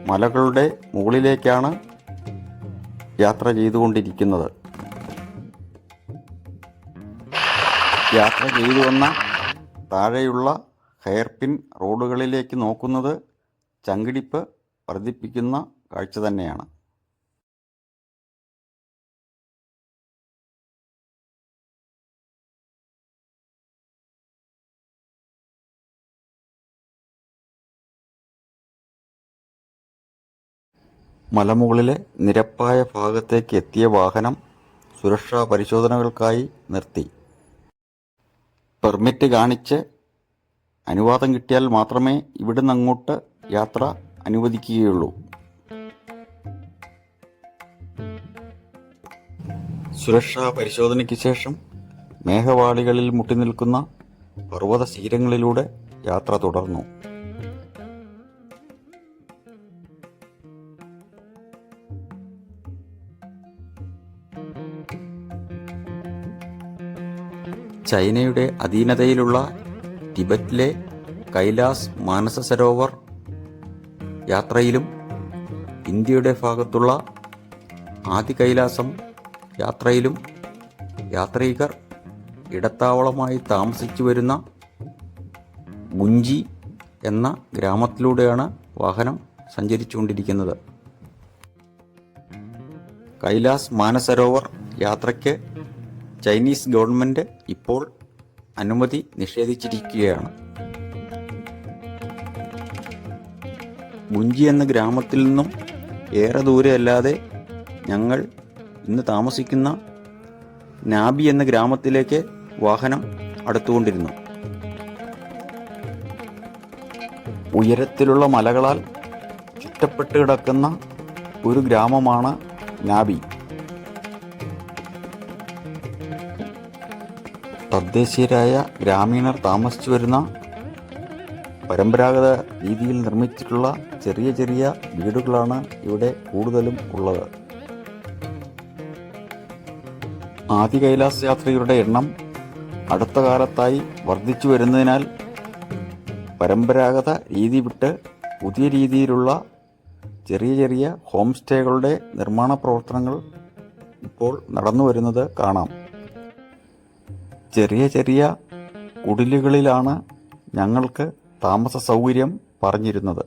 മലകളുടെ മുകളിലേക്കാണ് യാത്ര ചെയ്തുകൊണ്ടിരിക്കുന്നത്. യാത്ര ചെയ്തു വന്ന താഴെയുള്ള ഹെയർപിൻ റോഡുകളിലേക്ക് നോക്കുന്നത് ചങ്കിടിപ്പ് വർദ്ധിപ്പിക്കുന്ന കാഴ്ച തന്നെയാണ്. മലമുകളിലെ നിരപ്പായ ഭാഗത്തേക്ക് എത്തിയ വാഹനം സുരക്ഷാ പരിശോധനകൾക്കായി നിർത്തി. പെർമിറ്റ് കാണിച്ച് അനുവാദം കിട്ടിയാൽ മാത്രമേ ഇവിടുന്ന് അങ്ങോട്ട് യാത്ര അനുവദിക്കുകയുള്ളൂ. സുരക്ഷാ പരിശോധനയ്ക്ക് ശേഷം മേഘവാളികളിൽ മുട്ടിനിൽക്കുന്ന പർവ്വത ശിഖരങ്ങളിലൂടെ യാത്ര തുടർന്നു. ചൈനയുടെ അധീനതയിലുള്ള ടിബറ്റിലെ കൈലാസ് മാനസ സരോവർ യാത്രയിലും ഇന്ത്യയുടെ ഭാഗത്തുള്ള ആദി കൈലാസം യാത്രയിലും യാത്രികർ ഇടത്താവളമായി താമസിച്ചു വരുന്ന ഗുഞ്ചി എന്ന ഗ്രാമത്തിലൂടെയാണ് വാഹനം സഞ്ചരിച്ചുകൊണ്ടിരിക്കുന്നത്. കൈലാസ് മാനസരോവർ യാത്രയ്ക്ക് ചൈനീസ് ഗവൺമെൻറ് ഇപ്പോൾ അനുമതി നിഷേധിച്ചിരിക്കുകയാണ്. ഗുഞ്ചി എന്ന ഗ്രാമത്തിൽ നിന്നും ഏറെ ദൂരെയല്ലാതെ ഞങ്ങൾ ഇന്ന് താമസിക്കുന്ന നാബി എന്ന ഗ്രാമത്തിലേക്ക് വാഹനം അടുത്തുകൊണ്ടിരുന്നു. ഉയരത്തിലുള്ള മലകളാൽ ചുറ്റപ്പെട്ട് കിടക്കുന്ന ഒരു ഗ്രാമമാണ് നാബി. തദ്ദേശീയരായ ഗ്രാമീണർ താമസിച്ചു വരുന്ന പരമ്പരാഗത രീതിയിൽ നിർമ്മിച്ചിട്ടുള്ള ചെറിയ ചെറിയ വീടുകളാണ് ഇവിടെ കൂടുതലും ഉള്ളത്. ആദി കൈലാസ് യാത്രികരുടെ എണ്ണം അടുത്ത കാലത്തായി വർദ്ധിച്ചു വരുന്നതിനാൽ പരമ്പരാഗത രീതി വിട്ട് പുതിയ രീതിയിലുള്ള ചെറിയ ചെറിയ ഹോം സ്റ്റേകളുടെ നിർമ്മാണ പ്രവർത്തനങ്ങൾ ഇപ്പോൾ നടന്നു വരുന്നത് കാണാം. ചെറിയ ചെറിയ കുടിലുകളിലാണ് ഞങ്ങൾക്ക് താമസ സൗകര്യം പറഞ്ഞിരുന്നത്.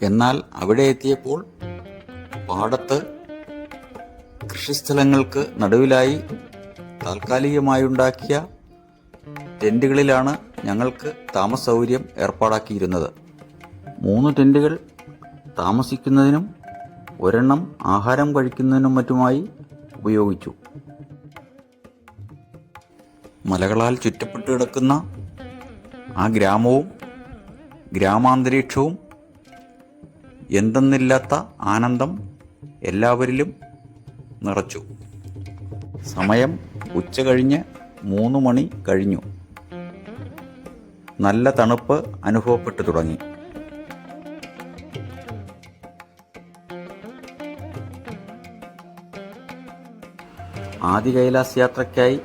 എന്നാൽ അവിടെ എത്തിയപ്പോൾ പാടത്ത് കൃഷിസ്ഥലങ്ങൾക്ക് നടുവിലായി താൽക്കാലികമായുണ്ടാക്കിയ ടെൻറ്റുകളിലാണ് ഞങ്ങൾക്ക് താമസ സൗകര്യം ഏർപ്പാടാക്കിയിരുന്നത്. 3 ടെൻറ്റുകൾ താമസിക്കുന്നതിനും ഒരെണ്ണം ആഹാരം കഴിക്കുന്നതിനും മറ്റുമായി ഉപയോഗിച്ചു. മലകളാൽ ചുറ്റപ്പെട്ട് കിടക്കുന്ന ആ ഗ്രാമവും ഗ്രാമാന്തരീക്ഷവും എന്തെന്നില്ലാത്ത ആനന്ദം എല്ലാവരിലും നിറച്ചു. സമയം ഉച്ച കഴിഞ്ഞ് 3 മണി കഴിഞ്ഞു. നല്ല തണുപ്പ് അനുഭവപ്പെട്ടു തുടങ്ങി. ആദി കൈലാസ് യാത്രയ്ക്കായി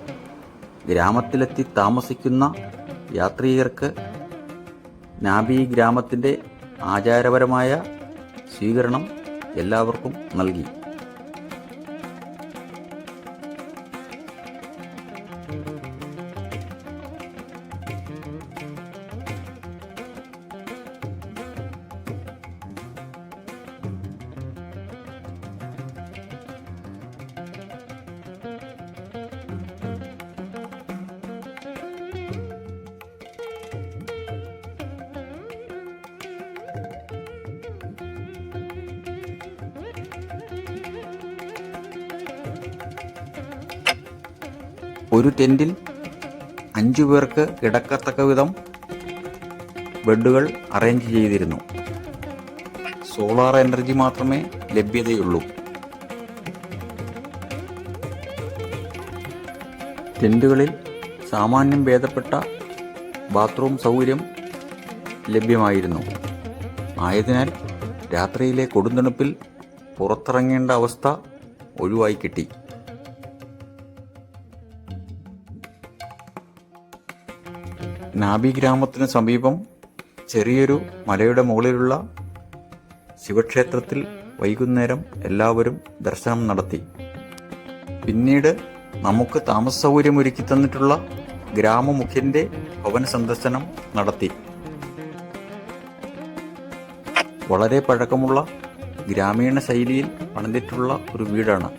ഗ്രാമത്തിലെത്തി താമസിക്കുന്ന യാത്രികർക്ക് നാബി ഗ്രാമത്തിൻ്റെ ആചാരപരമായ സ്വീകരണം എല്ലാവർക്കും നൽകി. ഒരു ടെൻറ്റിൽ 5 പേർക്ക് കിടക്കത്തക്ക വിധം ബെഡുകൾ അറേഞ്ച് ചെയ്തിരുന്നു. സോളാർ എനർജി മാത്രമേ ലഭ്യതയുള്ളൂ. ടെൻറ്റുകളിൽ സാമാന്യം ഭേദപ്പെട്ട ബാത്റൂം സൗകര്യം ലഭ്യമായിരുന്നു. ആയതിനാൽ രാത്രിയിലെ കൊടുന്തണുപ്പിൽ പുറത്തിറങ്ങേണ്ട അവസ്ഥ ഒഴിവായി കിട്ടി. നാബി ഗ്രാമത്തിന് സമീപം ചെറിയൊരു മലയുടെ മുകളിലുള്ള ശിവക്ഷേത്രത്തിൽ വൈകുന്നേരം എല്ലാവരും ദർശനം നടത്തി. പിന്നീട് നമുക്ക് താമസ സൗകര്യം ഒരുക്കി തന്നിട്ടുള്ള ഗ്രാമമുഖ്യന്റെ ഭവന സന്ദർശനം നടത്തി. വളരെ പഴക്കമുള്ള ഗ്രാമീണ ശൈലിയിൽ പണിതിട്ടുള്ള ഒരു വീടാണ്.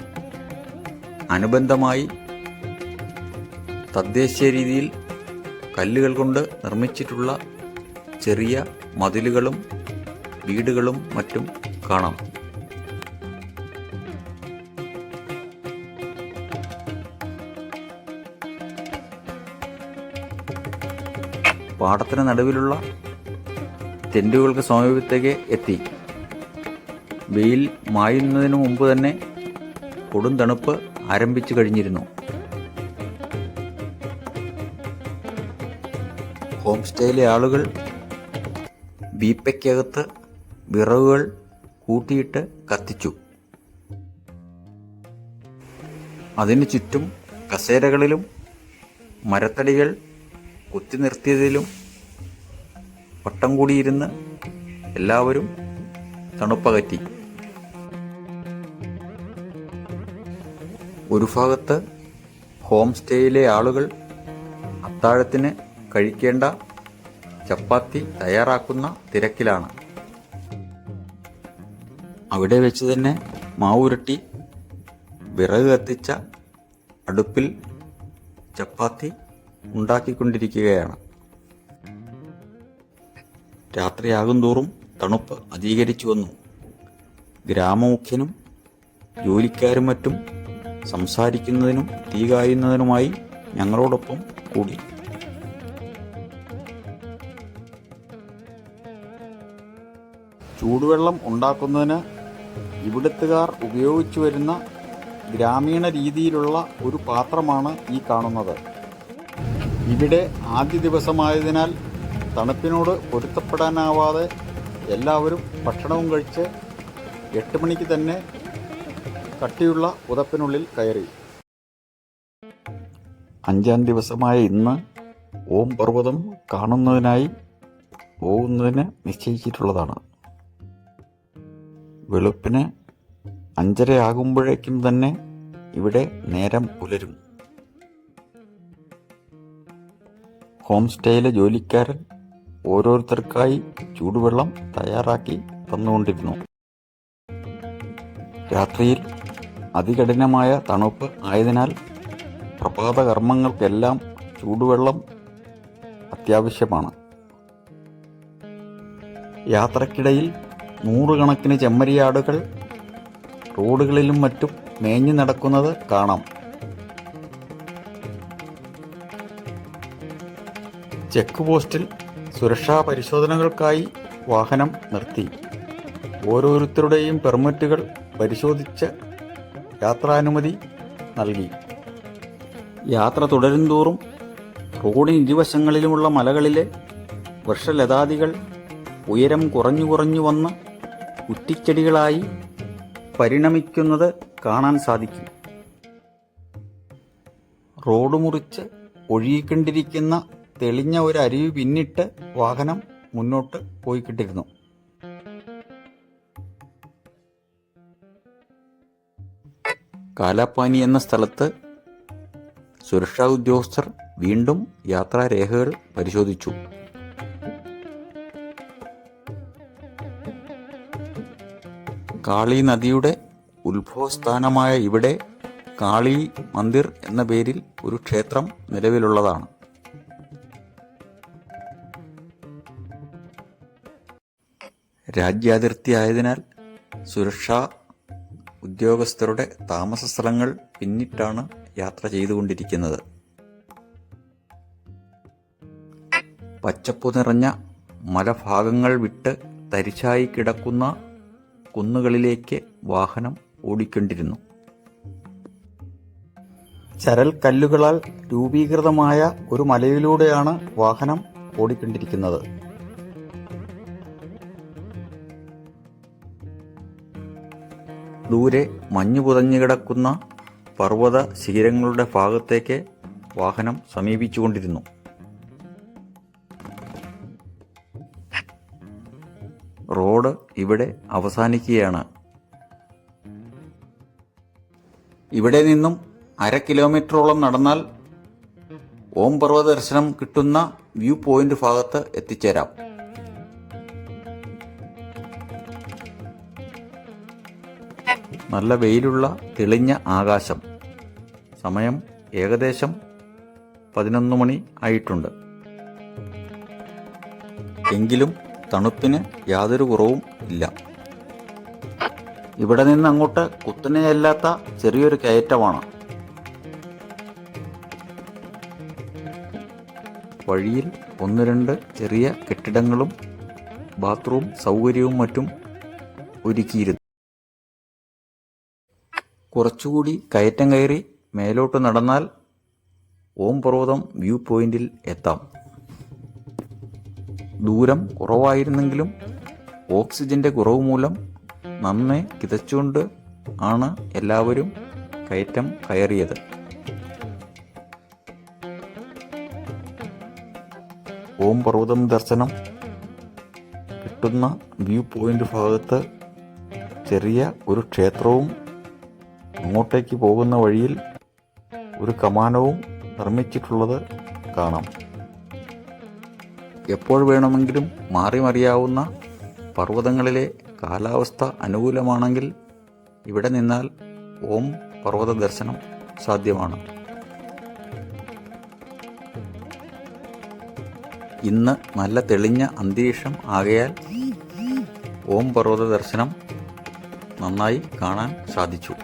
അനുബന്ധമായി തദ്ദേശീയ രീതിയിൽ കല്ലുകൾ കൊണ്ട് നിർമ്മിച്ചിട്ടുള്ള ചെറിയ മതിലുകളും വീടുകളും മറ്റും കാണാം. പാടത്തിന് നടുവിലുള്ള ടെന്റുകൾക്ക് സമീപത്തേക്ക് എത്തി. വെയിൽ മായുന്നതിനു മുമ്പ് തന്നെ കൊടും തണുപ്പ് ആരംഭിച്ചു കഴിഞ്ഞിരുന്നു. ഹോം സ്റ്റേയിലെ ആളുകൾ വീപ്പയ്ക്കകത്ത് വിറകുകൾ കൂട്ടിയിട്ട് കത്തിച്ചു. അതിനു ചുറ്റും കസേരകളിലും മരത്തടികൾ കുത്തി നിർത്തിയതിലും വട്ടം കൂടിയിരുന്ന് എല്ലാവരും തണുപ്പകറ്റി. ഒരു ഭാഗത്ത് ഹോം സ്റ്റേയിലെ ആളുകൾ അത്താഴത്തിന് കഴിക്കേണ്ട ചപ്പാത്തി തയ്യാറാക്കുന്ന തിരക്കിലാണ്. അവിടെ വെച്ച് തന്നെ മാവുരുട്ടി വിറക് കത്തിച്ച അടുപ്പിൽ ചപ്പാത്തി ഉണ്ടാക്കിക്കൊണ്ടിരിക്കുകയാണ്. രാത്രിയാകും തോറും തണുപ്പ് അധികരിച്ചു വന്നു. ഗ്രാമമുഖ്യനും ജോലിക്കാരും മറ്റും സംസാരിക്കുന്നതിനും തീ കായുന്നതിനുമായി ഞങ്ങളോടൊപ്പം കൂടി. ചൂടുവെള്ളം ഉണ്ടാക്കുന്നതിന് ഇവിടുത്തുകാർ ഉപയോഗിച്ചു വരുന്ന ഗ്രാമീണ രീതിയിലുള്ള ഒരു പാത്രമാണ് ഈ കാണുന്നത്. ഇവിടെ ആദ്യ ദിവസമായതിനാൽ തണുപ്പിനോട് പൊരുത്തപ്പെടാനാവാതെ എല്ലാവരും ഭക്ഷണവും കഴിച്ച് 8 മണിക്ക് തന്നെ കട്ടിയുള്ള പുതപ്പിനുള്ളിൽ കയറി. 5-ാം ദിവസമായ ഇന്ന് ഓം പർവ്വതം കാണുന്നതിനായി പോകുന്നതിന് നിശ്ചയിച്ചിട്ടുള്ളതാണ്. വെളുപ്പിന് 5:30 ആകുമ്പോഴേക്കും തന്നെ ഇവിടെ നേരം പുലരും. ഹോം സ്റ്റേയിലെ ജോലിക്കാരൻ ഓരോരുത്തർക്കായി ചൂടുവെള്ളം തയ്യാറാക്കി തന്നുകൊണ്ടിരുന്നു. രാത്രിയിൽ അതികഠിനമായ തണുപ്പ് ആയതിനാൽ പ്രഭാത കർമ്മങ്ങൾക്കെല്ലാം ചൂടുവെള്ളം അത്യാവശ്യമാണ്. യാത്രക്കിടയിൽ 100 കണക്കിന് ചെമ്മരിയാടുകൾ റോഡുകളിലും മറ്റും മേഞ്ഞു നടക്കുന്നത് കാണാം. ചെക്ക് പോസ്റ്റിൽ സുരക്ഷാ പരിശോധനകൾക്കായി വാഹനം നിർത്തി. ഓരോരുത്തരുടെയും പെർമിറ്റുകൾ പരിശോധിച്ച് യാത്രാനുമതി നൽകി. യാത്ര തുടരുംതോറും റോഡിന് ഇരുവശങ്ങളിലുമുള്ള മലകളിലെ വൃക്ഷലതാദികൾ ഉയരം കുറഞ്ഞു വന്ന് കുറ്റിച്ചെടികളായി പരിണമിക്കുന്നത് കാണാൻ സാധിക്കും. റോഡ് മുറിച്ച് ഒഴുകിക്കൊണ്ടിരിക്കുന്ന തെളിഞ്ഞ ഒരു അരുവി പിന്നിട്ട് വാഹനം മുന്നോട്ട് പോയിക്കിട്ടിരുന്നു. കാലാപ്പാനി എന്ന സ്ഥലത്ത് സുരക്ഷാ ഉദ്യോഗസ്ഥർ വീണ്ടും യാത്രാരേഖകൾ പരിശോധിച്ചു. കാളി നദിയുടെ ഉത്ഭവസ്ഥാനമായ ഇവിടെ കാളി മന്ദിർ എന്ന പേരിൽ ഒരു ക്ഷേത്രം നിലവിലുള്ളതാണ്. രാജ്യാതിർത്തി ആയതിനാൽ സുരക്ഷാ ഉദ്യോഗസ്ഥരുടെ താമസ സ്ഥലങ്ങൾ പിന്നിട്ടാണ് യാത്ര ചെയ്തുകൊണ്ടിരിക്കുന്നത്. പച്ചപ്പു നിറഞ്ഞ മലഭാഗങ്ങൾ വിട്ട് തരിശായി കിടക്കുന്ന കുന്നുകളിലേക്ക് വാഹനം ഓടിക്കൊണ്ടിരുന്നു. ചരൽ കല്ലുകളാൽ രൂപീകൃതമായ ഒരു മലയിലൂടെയാണ് വാഹനം ഓടിക്കൊണ്ടിരിക്കുന്നത്. ദൂരെ മഞ്ഞു പുതഞ്ഞു കിടക്കുന്ന പർവ്വത ശിഖരങ്ങളുടെ ഭാഗത്തേക്ക് വാഹനം സമീപിച്ചുകൊണ്ടിരുന്നു. റോഡ് ഇവിടെ അവസാനിക്കുകയാണ്. ഇവിടെ നിന്നും അര കിലോമീറ്ററോളം നടന്നാൽ ഓം പർവ്വത ദർശനം കിട്ടുന്ന വ്യൂ പോയിന്റ് ഭാഗത്ത് എത്തിച്ചേരാം. നല്ല വെയിലുള്ള തെളിഞ്ഞ ആകാശം. സമയം ഏകദേശം 11 മണി ആയിട്ടുണ്ട്. എങ്കിലും തണുപ്പിന് യാതൊരു കുറവും ഇല്ല. ഇവിടെ നിന്ന് അങ്ങോട്ട് കുത്തനെയല്ലാത്ത ചെറിയൊരു കയറ്റമാണ്. വഴിയിൽ 1-2 ചെറിയ കെട്ടിടങ്ങളും ബാത്റൂം സൗകര്യവും മറ്റും ഒരുക്കിയിരുന്നു. കുറച്ചുകൂടി കയറ്റം കയറി മേലോട്ട് നടന്നാൽ ഓം പർവ്വതം വ്യൂ പോയിന്റിൽ എത്താം. ദൂരം കുറവായിരുന്നെങ്കിലും ഓക്സിജന്റെ കുറവ് മൂലം നന്നെ കിതച്ചുകൊണ്ട് ആണ് എല്ലാവരും കയറ്റം കയറിയത്. ഓം പർവ്വതം ദർശനം കിട്ടുന്ന വ്യൂ പോയിന്റ് ഭാഗത്ത് ചെറിയ ഒരു ക്ഷേത്രവും അങ്ങോട്ടേക്ക് പോകുന്ന വഴിയിൽ ഒരു കമാനവും നിർമ്മിച്ചിട്ടുള്ളത് കാണാം. എപ്പോൾ വേണമെങ്കിലും മാറി മറിയാവുന്ന പർവ്വതങ്ങളിലെ കാലാവസ്ഥ അനുകൂലമാണെങ്കിൽ ഇവിടെ നിന്നാൽ ഓം പർവ്വത ദർശനം സാധ്യമാണ്. ഇന്ന് നല്ല തെളിഞ്ഞ അന്തരീക്ഷം ആകയാൽ ഓം പർവ്വത ദർശനം നന്നായി കാണാൻ സാധിച്ചു.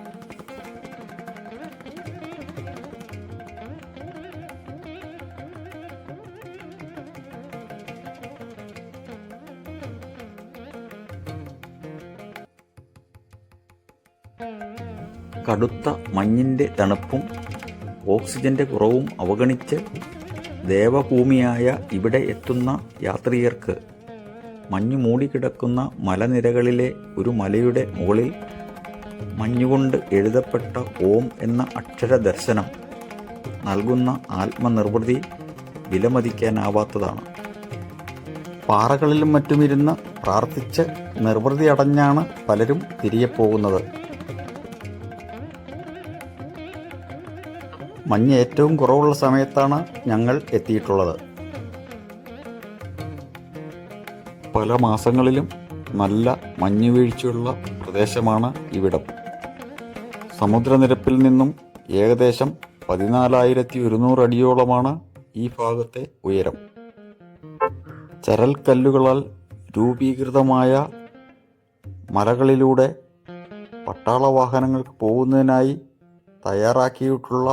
കടുത്ത മഞ്ഞിൻ്റെ തണുപ്പും ഓക്സിജന്റെ കുറവും അവഗണിച്ച് ദേവഭൂമിയായ ഇവിടെ എത്തുന്ന യാത്രികർക്ക് മഞ്ഞു മൂടിക്കിടക്കുന്ന മലനിരകളിലെ ഒരു മലയുടെ മുകളിൽ മഞ്ഞുകൊണ്ട് എഴുതപ്പെട്ട ഓം എന്ന അക്ഷര ദർശനം നൽകുന്ന ആത്മനിർവൃതി വിലമതിക്കാനാവാത്തതാണ്. പാറകളിലും മറ്റുമിരുന്ന് പ്രാർത്ഥിച്ച് നിർവൃതി അടഞ്ഞാണ് പലരും തിരികെ പോകുന്നത്. മഞ്ഞ് ഏറ്റവും കുറവുള്ള സമയത്താണ് ഞങ്ങൾ എത്തിയിട്ടുള്ളത്. പല മാസങ്ങളിലും നല്ല മഞ്ഞുവീഴ്ചയുള്ള പ്രദേശമാണ് ഇവിടം. സമുദ്രനിരപ്പിൽ നിന്നും ഏകദേശം 14,100 അടിയോളമാണ് ഈ ഭാഗത്തെ ഉയരം. ചരൽക്കല്ലുകളാൽ രൂപീകൃതമായ മലകളിലൂടെ പട്ടാള വാഹനങ്ങൾക്ക് പോകുന്നതിനായി തയ്യാറാക്കിയിട്ടുള്ള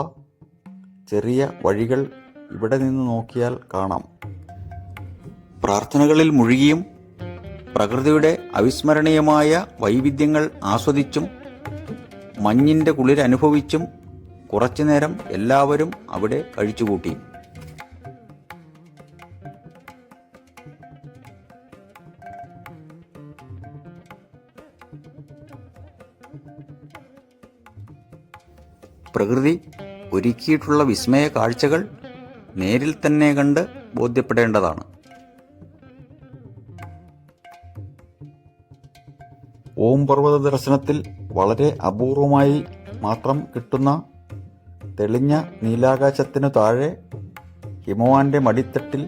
ചെറിയ വഴികൾ ഇവിടെ നിന്ന് നോക്കിയാൽ കാണാം. പ്രാർത്ഥനകളിൽ മുഴുകിയും പ്രകൃതിയുടെ അവിസ്മരണീയമായ വൈവിധ്യങ്ങൾ ആസ്വദിച്ചും മഞ്ഞിൻ്റെ കുളിരനുഭവിച്ചും കുറച്ചുനേരം എല്ലാവരും അവിടെ കഴിച്ചുകൂട്ടി. പ്രകൃതി ഒരുക്കിയിട്ടുള്ള വിസ്മയ കാഴ്ചകൾ നേരിൽ തന്നെ കണ്ട് ബോധ്യപ്പെടേണ്ടതാണ്. ഓം പർവ്വത ദർശനത്തിൽ വളരെ അപൂർവമായി മാത്രം കിട്ടുന്ന തെളിഞ്ഞ നീലാകാശത്തിനു താഴെ ഹിമവാന്റെ മടിത്തട്ടിൽ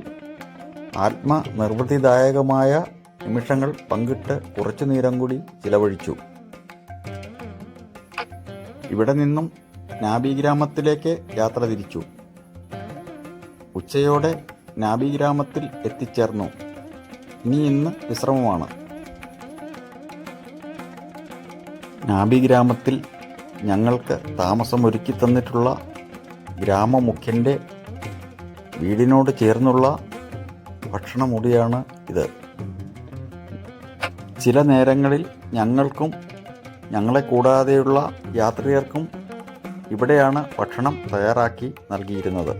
ആത്മനിർവൃതിദായകമായ നിമിഷങ്ങൾ പങ്കിട്ട് കുറച്ചു നേരം കൂടി ചിലവഴിച്ചു. ഇവിടെ നിന്നും നാബി ഗ്രാമത്തിലേക്ക് യാത്ര തിരിച്ചു. ഉച്ചയോടെ നാബി ഗ്രാമത്തിൽ എത്തിച്ചേർന്നു. ഇന്ന് വിശ്രമമാണ്. നാബി ഗ്രാമത്തിൽ ഞങ്ങൾക്ക് താമസം ഒരുക്കി തന്നിട്ടുള്ള ഗ്രാമമുഖ്യൻ്റെ വീടിനോട് ചേർന്നുള്ള ഭക്ഷണമുറിയാണ് ഇത്. ചില നേരങ്ങളിൽ ഞങ്ങൾക്കും ഞങ്ങളെ കൂടാതെയുള്ള യാത്രികർക്കും ഇവിടെയാണ് ഭക്ഷണം തയ്യാറാക്കി നൽകിയിരുന്നത്.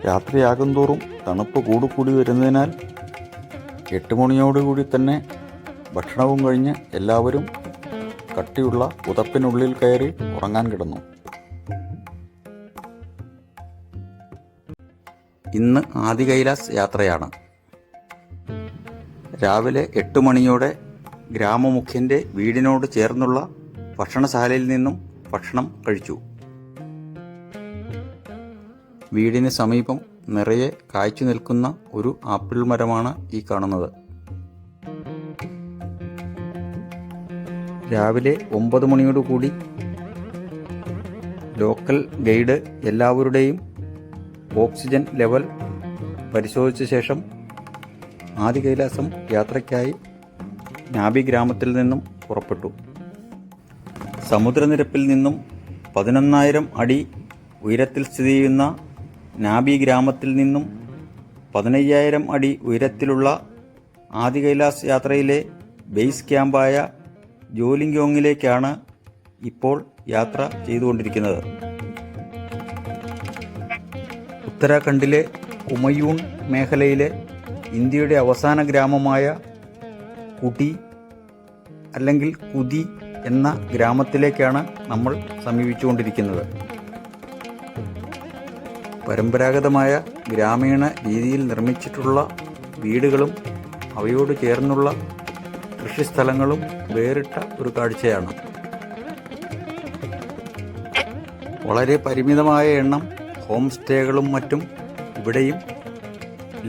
രാത്രിയാകുന്തോറും തണുപ്പ് കൂടി വരുന്നതിനാൽ 8 മണിയോടുകൂടി തന്നെ ഭക്ഷണവും കഴിഞ്ഞ് എല്ലാവരും കട്ടിയുള്ള പുതപ്പിനുള്ളിൽ കയറി ഉറങ്ങാൻ കിടന്നു. ഇന്ന് ആദി കൈലാസ് യാത്രയാണ്. രാവിലെ 8 മണിയോടെ ഗ്രാമമുഖ്യൻ്റെ വീടിനോട് ചേർന്നുള്ള ഭക്ഷണശാലയിൽ നിന്നും ഭക്ഷണം കഴിച്ചു. വീടിന് സമീപം നിറയെ കായ്ച്ചു നിൽക്കുന്ന ഒരു ആപ്പിൾ മരമാണ് ഈ കാണുന്നത്. രാവിലെ 9 മണിയോടുകൂടി ലോക്കൽ ഗൈഡ് എല്ലാവരുടെയും ഓക്സിജൻ ലെവൽ പരിശോധിച്ച ശേഷം ആദി കൈലാസം യാത്രയ്ക്കായി നാബി ഗ്രാമത്തിൽ നിന്നും പുറപ്പെട്ടു. സമുദ്രനിരപ്പിൽ നിന്നും 11,000 അടി ഉയരത്തിൽ സ്ഥിതി ചെയ്യുന്ന നാബി ഗ്രാമത്തിൽ നിന്നും 15,000 അടി ഉയരത്തിലുള്ള ആദി കൈലാസ് യാത്രയിലെ ബേസ് ക്യാമ്പായ ജോലിംഗ്യോങ്ങിലേക്കാണ് ഇപ്പോൾ യാത്ര ചെയ്തുകൊണ്ടിരിക്കുന്നത്. ഉത്തരാഖണ്ഡിലെ കുമയൂൺ മേഖലയിലെ ഇന്ത്യയുടെ അവസാന ഗ്രാമമായ കുടി അല്ലെങ്കിൽ കുതി എന്ന ഗ്രാമത്തിലേക്കാണ് നമ്മൾ സമീപിച്ചുകൊണ്ടിരിക്കുന്നത്. പരമ്പരാഗതമായ ഗ്രാമീണ രീതിയിൽ നിർമ്മിച്ചിട്ടുള്ള വീടുകളും അവയോട് ചേർന്നുള്ള കൃഷിസ്ഥലങ്ങളും വേറിട്ട ഒരു കാഴ്ചയാണ്. വളരെ പരിമിതമായ എണ്ണം ഹോം സ്റ്റേകളും മറ്റും ഇവിടെയും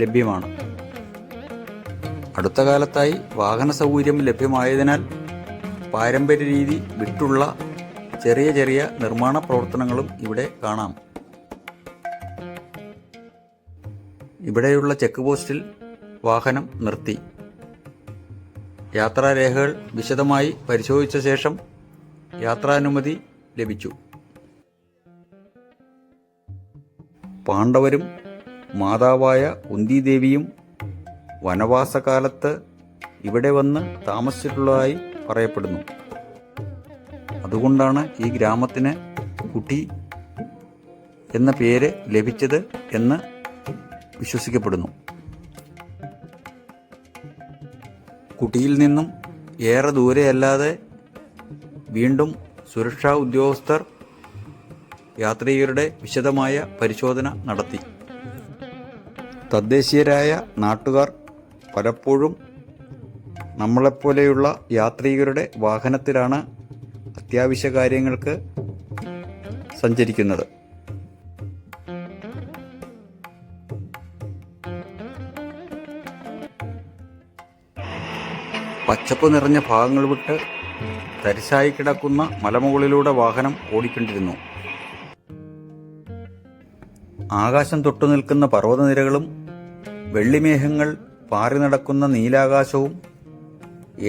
ലഭ്യമാണ്. അടുത്ത കാലത്തായി വാഹന സൗകര്യം ലഭ്യമായതിനാൽ പാരമ്പര്യ രീതി വിട്ടുള്ള ചെറിയ ചെറിയ നിർമ്മാണ പ്രവർത്തനങ്ങളും ഇവിടെ കാണാം. ഇവിടെയുള്ള ചെക്ക് പോസ്റ്റിൽ വാഹനം നിർത്തി യാത്രാരേഖകൾ വിശദമായി പരിശോധിച്ച ശേഷം യാത്രാനുമതി ലഭിച്ചു. പാണ്ഡവരും മാതാവായ കുന്തിദേവിയും വനവാസകാലത്ത് ഇവിടെ വന്ന് താമസിച്ചിട്ടുള്ളതായി പറയപ്പെടുന്നു. അതുകൊണ്ടാണ് ഈ ഗ്രാമത്തിന് കുടി എന്ന പേര് ലഭിച്ചത് എന്ന് വിശ്വസിക്കപ്പെടുന്നു. കുടിയിൽ നിന്നും ഏറെ ദൂരെയല്ലാതെ വീണ്ടും സുരക്ഷാ ഉദ്യോഗസ്ഥർ യാത്രികരുടെ വിശദമായ പരിശോധന നടത്തി. തദ്ദേശീയരായ നാട്ടുകാർ പലപ്പോഴും നമ്മളെപ്പോലെയുള്ള യാത്രികരുടെ വാഹനത്തിലാണ് അത്യാവശ്യ കാര്യങ്ങൾക്ക് സഞ്ചരിക്കുന്നത്. പച്ചപ്പ് നിറഞ്ഞ ഭാഗങ്ങൾ വിട്ട് തരിശായി കിടക്കുന്ന മലമുകളിലൂടെ വാഹനം ഓടിക്കൊണ്ടിരുന്നു. ആകാശം തൊട്ടു നിൽക്കുന്ന പർവ്വതനിരകളും വെള്ളിമേഘങ്ങൾ പാറി നടക്കുന്ന നീലാകാശവും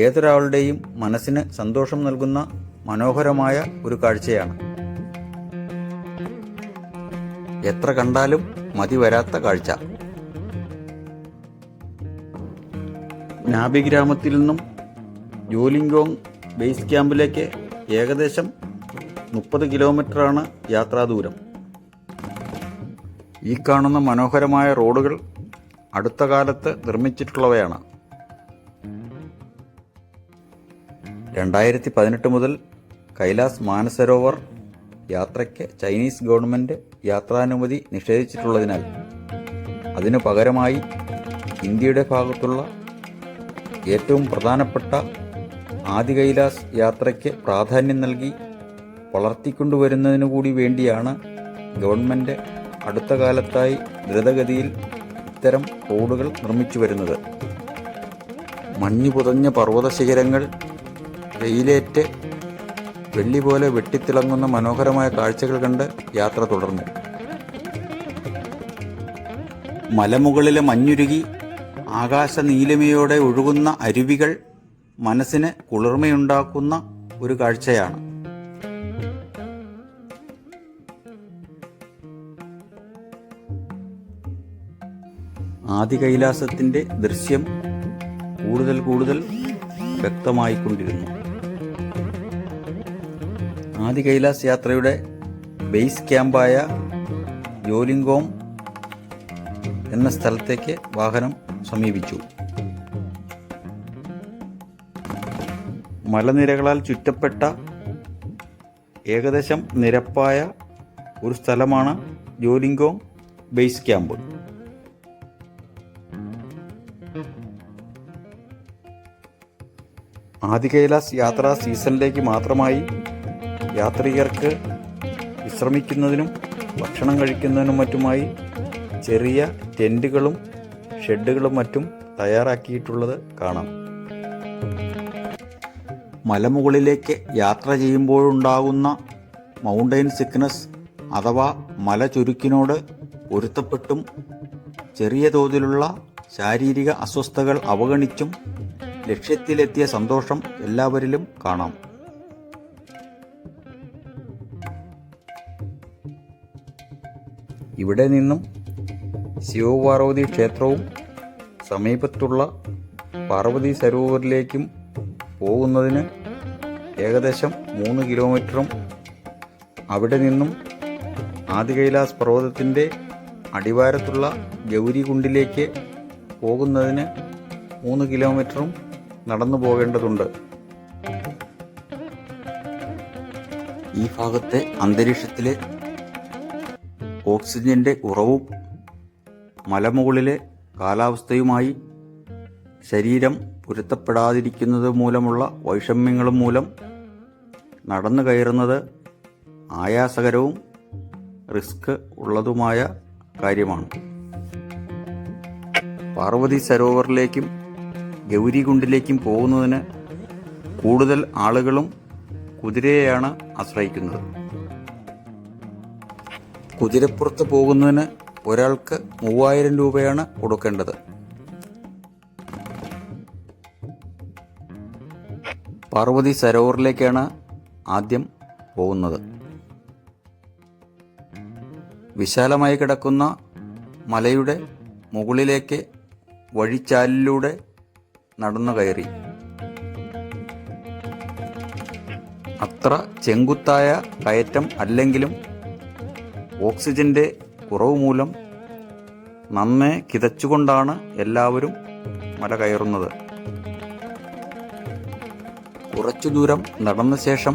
ഏതൊരാളുടെയും മനസ്സിന് സന്തോഷം നൽകുന്ന മനോഹരമായ ഒരു കാഴ്ചയാണ്. എത്ര കണ്ടാലും മതി വരാത്ത കാഴ്ച. നാബി ഗ്രാമത്തിൽ നിന്നും ജോലിംഗ്യോങ് ബേസ് ക്യാമ്പിലേക്ക് ഏകദേശം 30 കിലോമീറ്ററാണ് യാത്രാദൂരം. ഈ കാണുന്ന മനോഹരമായ റോഡുകൾ അടുത്ത കാലത്ത് നിർമ്മിച്ചിട്ടുള്ളവയാണ്. 2018 മുതൽ കൈലാസ് മാനസരോവർ യാത്രയ്ക്ക് ചൈനീസ് ഗവൺമെൻറ് യാത്രാനുമതി നിഷേധിച്ചിട്ടുള്ളതിനാൽ അതിനു പകരമായി ഇന്ത്യയുടെ ഭാഗത്തുള്ള ഏറ്റവും പ്രധാനപ്പെട്ട ആദി കൈലാസ് യാത്രയ്ക്ക് പ്രാധാന്യം നൽകി വളർത്തിക്കൊണ്ടുവരുന്നതിനു കൂടി വേണ്ടിയാണ് ഗവൺമെൻറ് അടുത്ത കാലത്തായി ദ്രുതഗതിയിൽ ഇത്തരം റോഡുകൾ നിർമ്മിച്ചു വരുന്നത്. മഞ്ഞു പുതഞ്ഞ പർവ്വത ശിഖരങ്ങൾ വെയിലേറ്റ് വെള്ളി പോലെ വെട്ടിത്തിളങ്ങുന്ന മനോഹരമായ കാഴ്ചകൾ കണ്ട് യാത്ര തുടർന്നു. മലമുകളിലെ മഞ്ഞുരുകി ആകാശ നീലിമയോടെ ഒഴുകുന്ന അരുവികൾ മനസ്സിന് കുളിർമയുണ്ടാക്കുന്ന ഒരു കാഴ്ചയാണ്. ആദി കൈലാസത്തിൻ്റെ ദൃശ്യം കൂടുതൽ കൂടുതൽ വ്യക്തമായിക്കൊണ്ടിരുന്നു. ആദി കൈലാസ് യാത്രയുടെ ബേസ് ക്യാമ്പായ ജോലിംഗ്യോങ് എന്ന സ്ഥലത്തേക്ക് വാഹനം സമീപിച്ചു. മലനിരകളാൽ ചുറ്റപ്പെട്ട ഏകദേശം നിരപ്പായ ഒരു സ്ഥലമാണ് ജോലിംഗ്യോങ് ബേസ് ക്യാമ്പ്. ആദി കൈലാസ് യാത്രാ സീസണിലേക്ക് മാത്രമായി യാത്രികർക്ക് വിശ്രമിക്കുന്നതിനും ഭക്ഷണം കഴിക്കുന്നതിനും മറ്റുമായി ചെറിയ ടെൻറ്റുകളും ഷെഡുകളും മറ്റും തയ്യാറാക്കിയിട്ടുള്ളത് കാണാം. മലമുകളിലേക്ക് യാത്ര ചെയ്യുമ്പോഴുണ്ടാകുന്ന മൗണ്ടൈൻ സിക്നസ് അഥവാ മലചുരുക്കിനോട് പൊരുത്തപ്പെട്ടും ചെറിയ തോതിലുള്ള ശാരീരിക അസ്വസ്ഥതകൾ അവഗണിച്ചും ലക്ഷ്യത്തിലെത്തിയ സന്തോഷം എല്ലാവരിലും കാണാം. ഇവിടെ നിന്നും ശിവപാർവതി ക്ഷേത്രവും സമീപത്തുള്ള പാർവതി സരോവറിലേക്കും പോകുന്നതിന് ഏകദേശം 3 കിലോമീറ്ററും അവിടെ നിന്നും ആദി കൈലാസ് പർവ്വതത്തിൻ്റെ അടിവാരത്തുള്ള ഗൗരികുണ്ടിലേക്ക് പോകുന്നതിന് 3 കിലോമീറ്ററും നടന്നു പോകേണ്ടതുണ്ട്. ഈ ഭാഗത്തെ അന്തരീക്ഷത്തിലെ ഓക്സിജന്റെ കുറവും മലമുകളിലെ കാലാവസ്ഥയുമായി ശരീരം പൊരുത്തപ്പെടാതിരിക്കുന്നത് മൂലമുള്ള വൈഷമ്യങ്ങളും മൂലം നടന്നു കയറുന്നത് ആയാസകരവും റിസ്ക് ഉള്ളതുമായ കാര്യമാണ്. പാർവതി സരോവറിലേക്കും ഗൗരികുണ്ടിലേക്കും പോകുന്നതിന് കൂടുതൽ ആളുകളും കുതിരയെയാണ് ആശ്രയിക്കുന്നത്. കുതിരപ്പുറത്ത് പോകുന്നതിന് ഒരാൾക്ക് 3000 രൂപയാണ് കൊടുക്കേണ്ടത്. പാർവതി സരോവറിലേക്കാണ് ആദ്യം പോകുന്നത്. വിശാലമായി കിടക്കുന്ന മലയുടെ മുകളിലേക്ക് വഴിച്ചാലിലൂടെ നടന്നു കയറി. അത്ര ചെങ്കുത്തായ കയറ്റം അല്ലെങ്കിലും ഓക്സിജന്റെ കുറവ് മൂലം നന്നേ കിതച്ചുകൊണ്ടാണ് എല്ലാവരും മല കയറുന്നത്. കുറച്ചു ദൂരം നടന്ന ശേഷം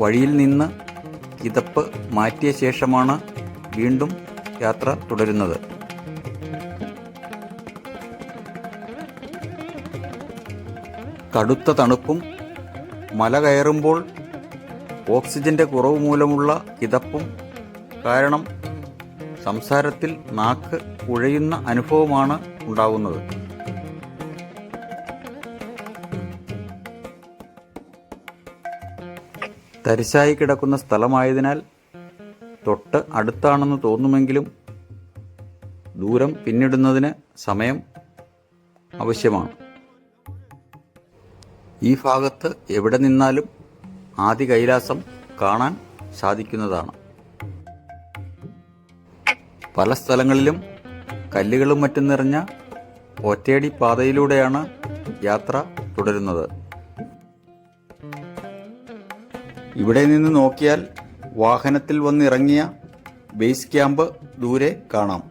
വഴിയിൽ നിന്ന് കിതപ്പ് മാറ്റിയ ശേഷമാണ് വീണ്ടും യാത്ര തുടരുന്നത്. കടുത്ത തണുപ്പും മല കയറുമ്പോൾ ഓക്സിജന്റെ കുറവ് മൂലമുള്ള കിതപ്പും കാരണം സംസാരത്തിൽ നാക്ക് കുഴയുന്ന അനുഭവമാണ് ഉണ്ടാകുന്നത്. തരിശായി കിടക്കുന്ന സ്ഥലമായതിനാൽ തൊട്ട് അടുത്താണെന്ന് തോന്നുമെങ്കിലും ദൂരം പിന്നിടുന്നതിന് സമയം ആവശ്യമാണ്. ഈ ഭാഗത്ത് എവിടെ നിന്നാലും ആദി കൈലാസം കാണാൻ സാധിക്കുന്നതാണ്. പല സ്ഥലങ്ങളിലും കല്ലുകളും മറ്റും നിറഞ്ഞ ഒറ്റയടി പാതയിലൂടെയാണ് യാത്ര തുടരുന്നത്. ഇവിടെ നിന്ന് നോക്കിയാൽ വാഹനത്തിൽ വന്നിറങ്ങിയ ബേസ് ക്യാമ്പ് ദൂരെ കാണാം.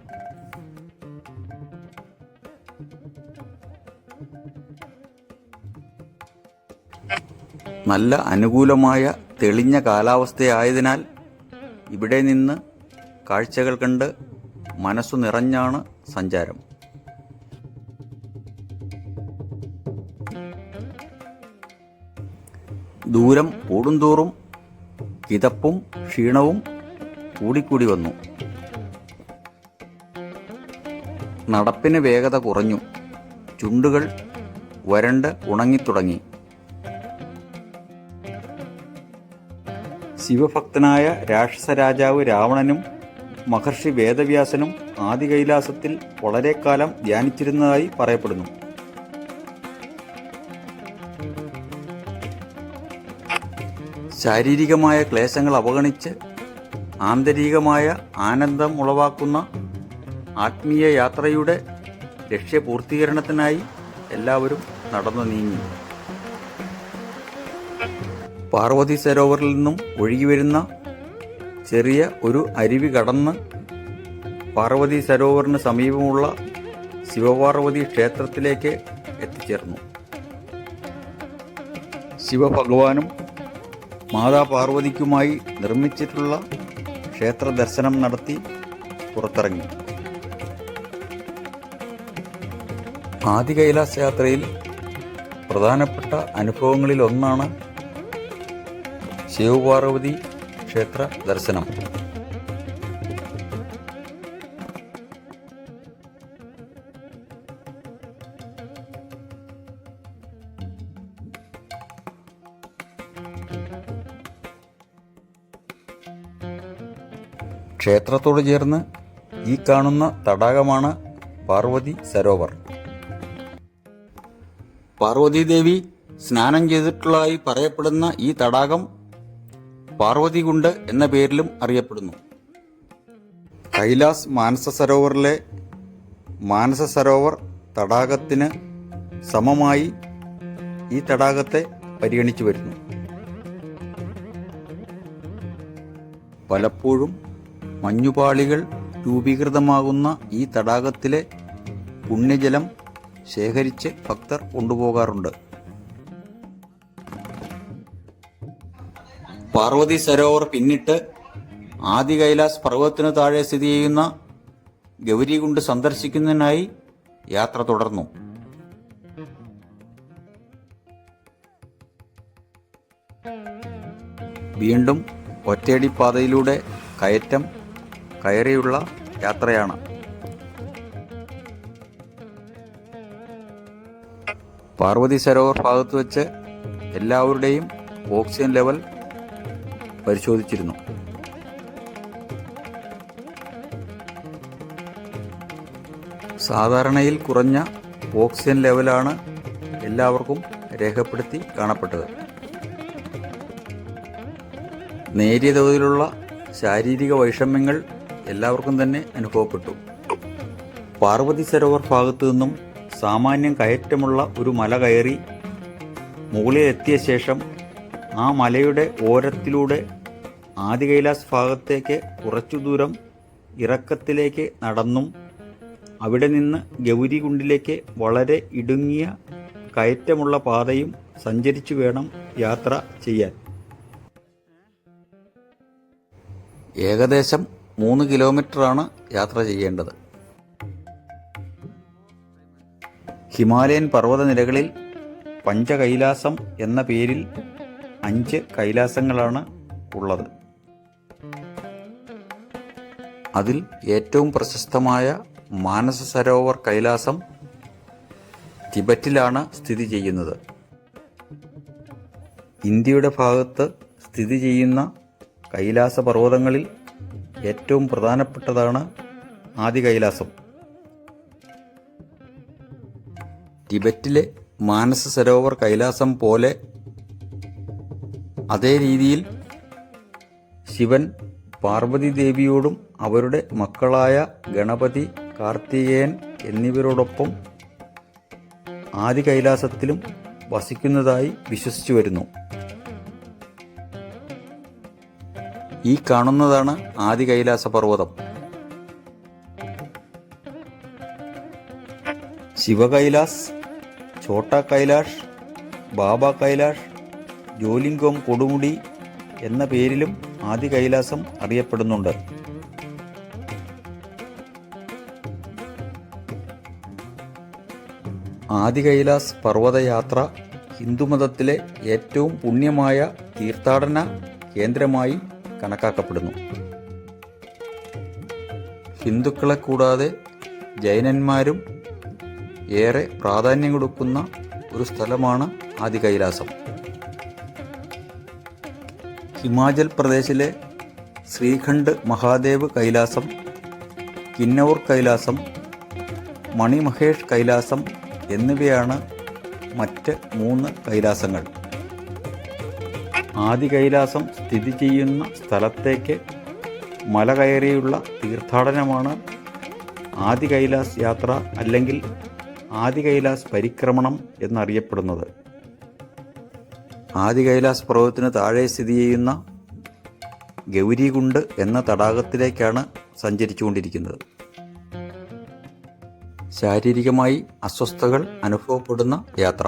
നല്ല അനുകൂലമായ തെളിഞ്ഞ കാലാവസ്ഥയായതിനാൽ ഇവിടെ നിന്ന് കാഴ്ചകൾ കണ്ട് മനസ്സു നിറഞ്ഞാണ് സഞ്ചാരം. ദൂരം കൂടുന്തോറും കിതപ്പും ക്ഷീണവും കൂടിക്കൂടി വന്നു. നടപ്പിന് വേഗത കുറഞ്ഞു. ചുണ്ടുകൾ വരണ്ട് ഉണങ്ങിത്തുടങ്ങി. ശിവഭക്തനായ രാക്ഷസ രാജാവ് രാവണനും മഹർഷി വേദവ്യാസനും ആദി കൈലാസത്തിൽ വളരെ കാലം ധ്യാനിച്ചിരുന്നതായി പറയപ്പെടുന്നു. ശാരീരികമായ ക്ലേശങ്ങൾ അവഗണിച്ച് ആന്തരികമായ ആനന്ദം ഉളവാക്കുന്ന ആത്മീയ യാത്രയുടെ ലക്ഷ്യപൂർത്തീകരണത്തിനായി എല്ലാവരും നടന്നു നീങ്ങി. പാർവതി സരോവറിൽ നിന്നും ഒഴുകിവരുന്ന ചെറിയ ഒരു അരുവി കടന്ന് പാർവതി സരോവറിന് സമീപമുള്ള ശിവപാർവതി ക്ഷേത്രത്തിലേക്ക് എത്തിച്ചേർന്നു. ശിവഭഗവാനും മാതാ പാർവതിക്കുമായി നിർമ്മിച്ചിട്ടുള്ള ക്ഷേത്ര ദർശനം നടത്തി പുറത്തിറങ്ങി. ആദി കൈലാസ യാത്രയിൽ പ്രധാനപ്പെട്ട അനുഭവങ്ങളിൽ ഒന്നാണ് ശിവപാർവതി ക്ഷേത്ര ദർശനം. ക്ഷേത്രത്തോട് ചേർന്ന് ഈ കാണുന്ന തടാകമാണ് പാർവതി സരോവർ. പാർവതീദേവി സ്നാനം ചെയ്തിട്ടുള്ളതായി പറയപ്പെടുന്ന ഈ തടാകം പാർവതികുണ്ട് എന്ന പേരിലും അറിയപ്പെടുന്നു. കൈലാസ് മാനസ സരോവറിലെ മാനസ സരോവർ തടാകത്തിന് സമമായി ഈ തടാകത്തെ പരിഗണിച്ചു വരുന്നു. പലപ്പോഴും മഞ്ഞുപാളികൾ രൂപീകൃതമാകുന്ന ഈ തടാകത്തിലെ പുണ്യജലം ശേഖരിച്ച് ഭക്തർ കൊണ്ടുപോകാറുണ്ട്. പാർവതി സരോവർ പിന്നിട്ട് ആദി കൈലാസ് പർവ്വതത്തിനു താഴെ സ്ഥിതി ചെയ്യുന്ന ഗൗരികുണ്ട് സന്ദർശിക്കുന്നതിനായി യാത്ര തുടർന്നു. വീണ്ടും ഒറ്റയടിപ്പാതയിലൂടെ കയറ്റം കയറിയുള്ള യാത്രയാണ്. പാർവതി സരോവർ ഭാഗത്ത് വെച്ച് എല്ലാവരുടെയും ഓക്സിജൻ ലെവൽ പരിശോധിച്ചിരുന്നു. സാധാരണയിൽ കുറഞ്ഞ ഓക്സിജൻ ലെവലാണ് എല്ലാവർക്കും രേഖപ്പെടുത്തി കാണപ്പെട്ടത്. നേരിയ തോതിലുള്ള ശാരീരിക വൈഷമ്യങ്ങൾ എല്ലാവർക്കും തന്നെ അനുഭവപ്പെട്ടു. പാർവതി സരോവർ ഭാഗത്തു നിന്നും സാമാന്യം കയറ്റമുള്ള ഒരു മല കയറി മുകളിലെത്തിയ ശേഷം ആ മലയുടെ ഓരത്തിലൂടെ ആദി കൈലാസ് ഭാഗത്തേക്ക് കുറച്ചു ദൂരം ഇറക്കത്തിലേക്ക് നടന്നും അവിടെ നിന്ന് ഗൗരികുണ്ടിലേക്ക് വളരെ ഇടുങ്ങിയ കയറ്റമുള്ള പാതയും സഞ്ചരിച്ചു വേണം യാത്ര ചെയ്യാൻ. ഏകദേശം 3 കിലോമീറ്ററാണ് യാത്ര ചെയ്യേണ്ടത്. ഹിമാലയൻ പർവ്വതനിരകളിൽ പഞ്ചകൈലാസം എന്ന പേരിൽ 5 കൈലാസങ്ങളാണ് ഉള്ളത്. അതിൽ ഏറ്റവും പ്രശസ്തമായ മാനസ സരോവർ കൈലാസം ടിബറ്റിലാണ് സ്ഥിതി ചെയ്യുന്നത്. ഇന്ത്യയുടെ ഭാഗത്ത് സ്ഥിതി ചെയ്യുന്ന കൈലാസ പർവ്വതങ്ങളിൽ ഏറ്റവും പ്രധാനപ്പെട്ടതാണ് ആദി കൈലാസം. ടിബറ്റിലെ മാനസ സരോവർ കൈലാസം പോലെ അതേ രീതിയിൽ ശിവൻ പാർവതി ദേവിയോടും അവരുടെ മക്കളായ ഗണപതി, കാർത്തികേയൻ എന്നിവരോടൊപ്പം ആദി കൈലാസത്തിലും വസിക്കുന്നതായി വിശ്വസിച്ചു വരുന്നു. ഈ കാണുന്നതാണ് ആദി കൈലാസ പർവ്വതം. ശിവ കൈലാസ്, ഛോട്ടാ കൈലാഷ്, ബാബ കൈലാഷ്, ജോലിംഗം കൊടുമുടി എന്ന പേരിലും ആദി കൈലാസം അറിയപ്പെടുന്നുണ്ട്. ആദി കൈലാസ് പർവ്വതയാത്ര ഹിന്ദുമതത്തിലെ ഏറ്റവും പുണ്യമായ തീർത്ഥാടന കേന്ദ്രമായി കണക്കാക്കപ്പെടുന്നു. ഹിന്ദുക്കളെ കൂടാതെ ജൈനന്മാരും ഏറെ പ്രാധാന്യം കൊടുക്കുന്ന ഒരു സ്ഥലമാണ് ആദി കൈലാസം. ഹിമാചൽ പ്രദേശിലെ ശ്രീഖണ്ഡ് മഹാദേവ് കൈലാസം, കിന്നൗർ കൈലാസം, മണിമഹേഷ് കൈലാസം എന്നിവയാണ് മറ്റ് 3 കൈലാസങ്ങൾ. ആദി കൈലാസം സ്ഥിതി ചെയ്യുന്ന സ്ഥലത്തേക്ക് മല കയറിയുള്ള തീർത്ഥാടനമാണ് ആദി കൈലാസ് യാത്ര അല്ലെങ്കിൽ ആദി കൈലാസ് പരിക്രമണം എന്നറിയപ്പെടുന്നത്. ആദി കൈലാസ് പർവ്വതത്തിന് താഴെ സ്ഥിതി ചെയ്യുന്ന ഗൗരികുണ്ട് എന്ന തടാകത്തിലേക്കാണ് സഞ്ചരിച്ചുകൊണ്ടിരിക്കുന്നത്. ശാരീരികമായി അസ്വസ്ഥതകൾ അനുഭവപ്പെടുന്ന യാത്ര.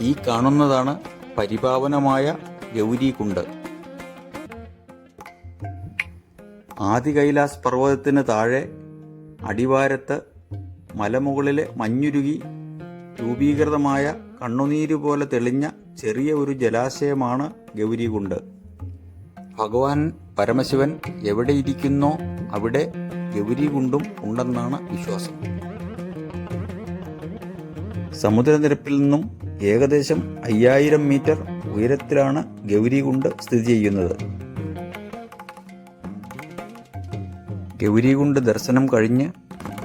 ഈ കാണുന്നതാണ് പരിപാവനമായ ഗൗരികുണ്ട്. ആദി കൈലാസ് പർവ്വതത്തിന് താഴെ അടിവാരത്ത് മലമുകളിലെ മഞ്ഞുരുകി രൂപീകൃതമായ കണ്ണുനീര് പോലെ തെളിഞ്ഞ ചെറിയ ഒരു ജലാശയമാണ് ഗൗരികുണ്ട്. ഭഗവാൻ പരമശിവൻ എവിടെയിരിക്കുന്നോ അവിടെ ഗൗരികുണ്ടും ഉണ്ടെന്നാണ് വിശ്വാസം. സമുദ്രനിരപ്പിൽ നിന്നും ഏകദേശം 5000 മീറ്റർ ഉയരത്തിലാണ് ഗൗരികുണ്ട് സ്ഥിതി ചെയ്യുന്നത്. ഗൗരികുണ്ട് ദർശനം കഴിഞ്ഞ്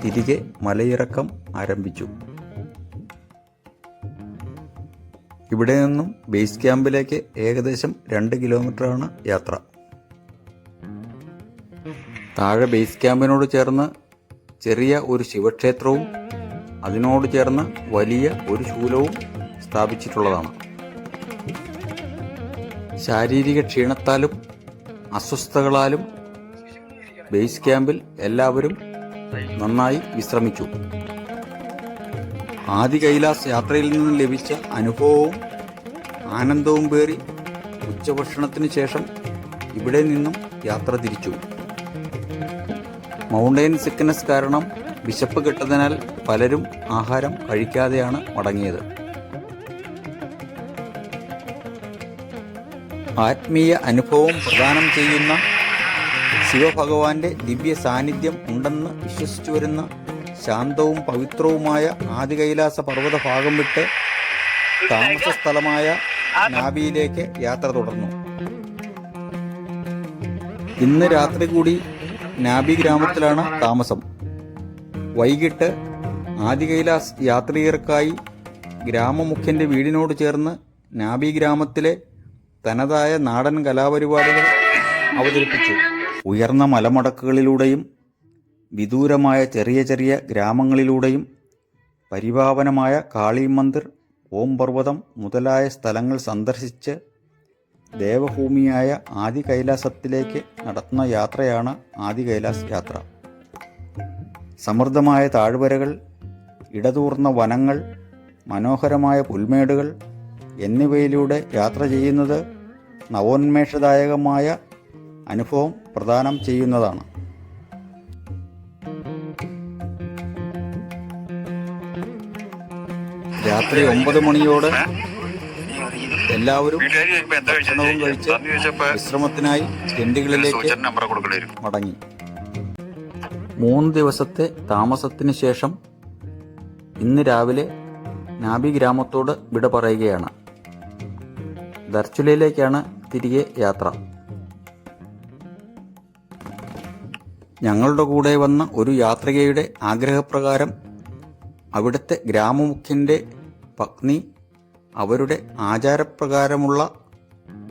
തിരികെ മലയിറക്കം ആരംഭിച്ചു. ഇവിടെ നിന്നും ബേസ് ക്യാമ്പിലേക്ക് ഏകദേശം 2 കിലോമീറ്ററാണ് യാത്ര. താഴെ ബേസ് ക്യാമ്പിനോട് ചേർന്ന് ചെറിയ ഒരു ശിവക്ഷേത്രവും അതിനോട് ചേർന്ന് വലിയ ഒരു ശൂലവും സ്ഥാപിച്ചിട്ടുള്ളതാണ്. ശാരീരിക ക്ഷീണത്താലും അസ്വസ്ഥതകളാലും ബേസ് ക്യാമ്പിൽ എല്ലാവരും നന്നായി വിശ്രമിച്ചു. ആദി കൈലാസ് യാത്രയിൽ നിന്നും ലഭിച്ച അനുഭവവും ആനന്ദവും പേറി ഉച്ചഭക്ഷണത്തിന് ശേഷം ഇവിടെ നിന്നും യാത്ര തിരിച്ചു. മൗണ്ടൈൻ സിക്നസ് കാരണം വിശപ്പ് കിട്ടതിനാൽ പലരും ആഹാരം കഴിക്കാതെയാണ് മടങ്ങിയത്. ആത്മീയ അനുഭവം പ്രദാനം ചെയ്യുന്ന ശിവഭഗവാന്റെ ദിവ്യ സാന്നിധ്യം ഉണ്ടെന്ന് വിശ്വസിച്ചു വരുന്ന ശാന്തവും പവിത്രവുമായ ആദി കൈലാസ പർവ്വത ഭാഗം വിട്ട് താമസ സ്ഥലമായ നാഭിയിലേക്ക് യാത്ര തുടർന്നു. ഇന്ന് രാത്രി കൂടി നാഭി ഗ്രാമത്തിലാണ് താമസം. വൈകിട്ട് ആദി കൈലാസ് യാത്രികർക്കായി ഗ്രാമമുഖ്യന്റെ വീടിനോട് ചേർന്ന് നാഭി ഗ്രാമത്തിലെ തനതായ നാടൻ കലാപരിപാടികൾ അവതരിപ്പിച്ചു. ഉയർന്ന മലമടക്കുകളിലൂടെയും വിദൂരമായ ചെറിയ ചെറിയ ഗ്രാമങ്ങളിലൂടെയും പരിപാവനമായ കാളി മന്ദിർ, ഓം പർവ്വതം മുതലായ സ്ഥലങ്ങൾ സന്ദർശിച്ച് ദേവഭൂമിയായ ആദി കൈലാസത്തിലേക്ക് നടത്തുന്ന യാത്രയാണ് ആദി കൈലാസ് യാത്ര. സമൃദ്ധമായ താഴ്വരകൾ, ഇടതൂർന്ന വനങ്ങൾ, മനോഹരമായ പുൽമേടുകൾ എന്നിവയിലൂടെ യാത്ര ചെയ്യുന്നത് നവോന്മേഷദായകമായ അനുഭവം പ്രദാനം ചെയ്യുന്നതാണ്. രാത്രി 9 മണിയോടെ എല്ലാവരും ഭക്ഷണവും കഴിച്ച് വിശ്രമത്തിനായി ടെന്റുകളിലേക്ക് മടങ്ങി. 3 ദിവസത്തെ താമസത്തിന് ശേഷം ഇന്ന് രാവിലെ നാഭി ഗ്രാമത്തോട് വിട പറയുകയാണ്. ധർച്ചുലയിലേക്കാണ് തിരികെ യാത്ര. ഞങ്ങളുടെ കൂടെ വന്ന ഒരു യാത്രികയുടെ ആഗ്രഹപ്രകാരം അവിടുത്തെ ഗ്രാമമുഖ്യന്റെ പത്നി അവരുടെ ആചാരപ്രകാരമുള്ള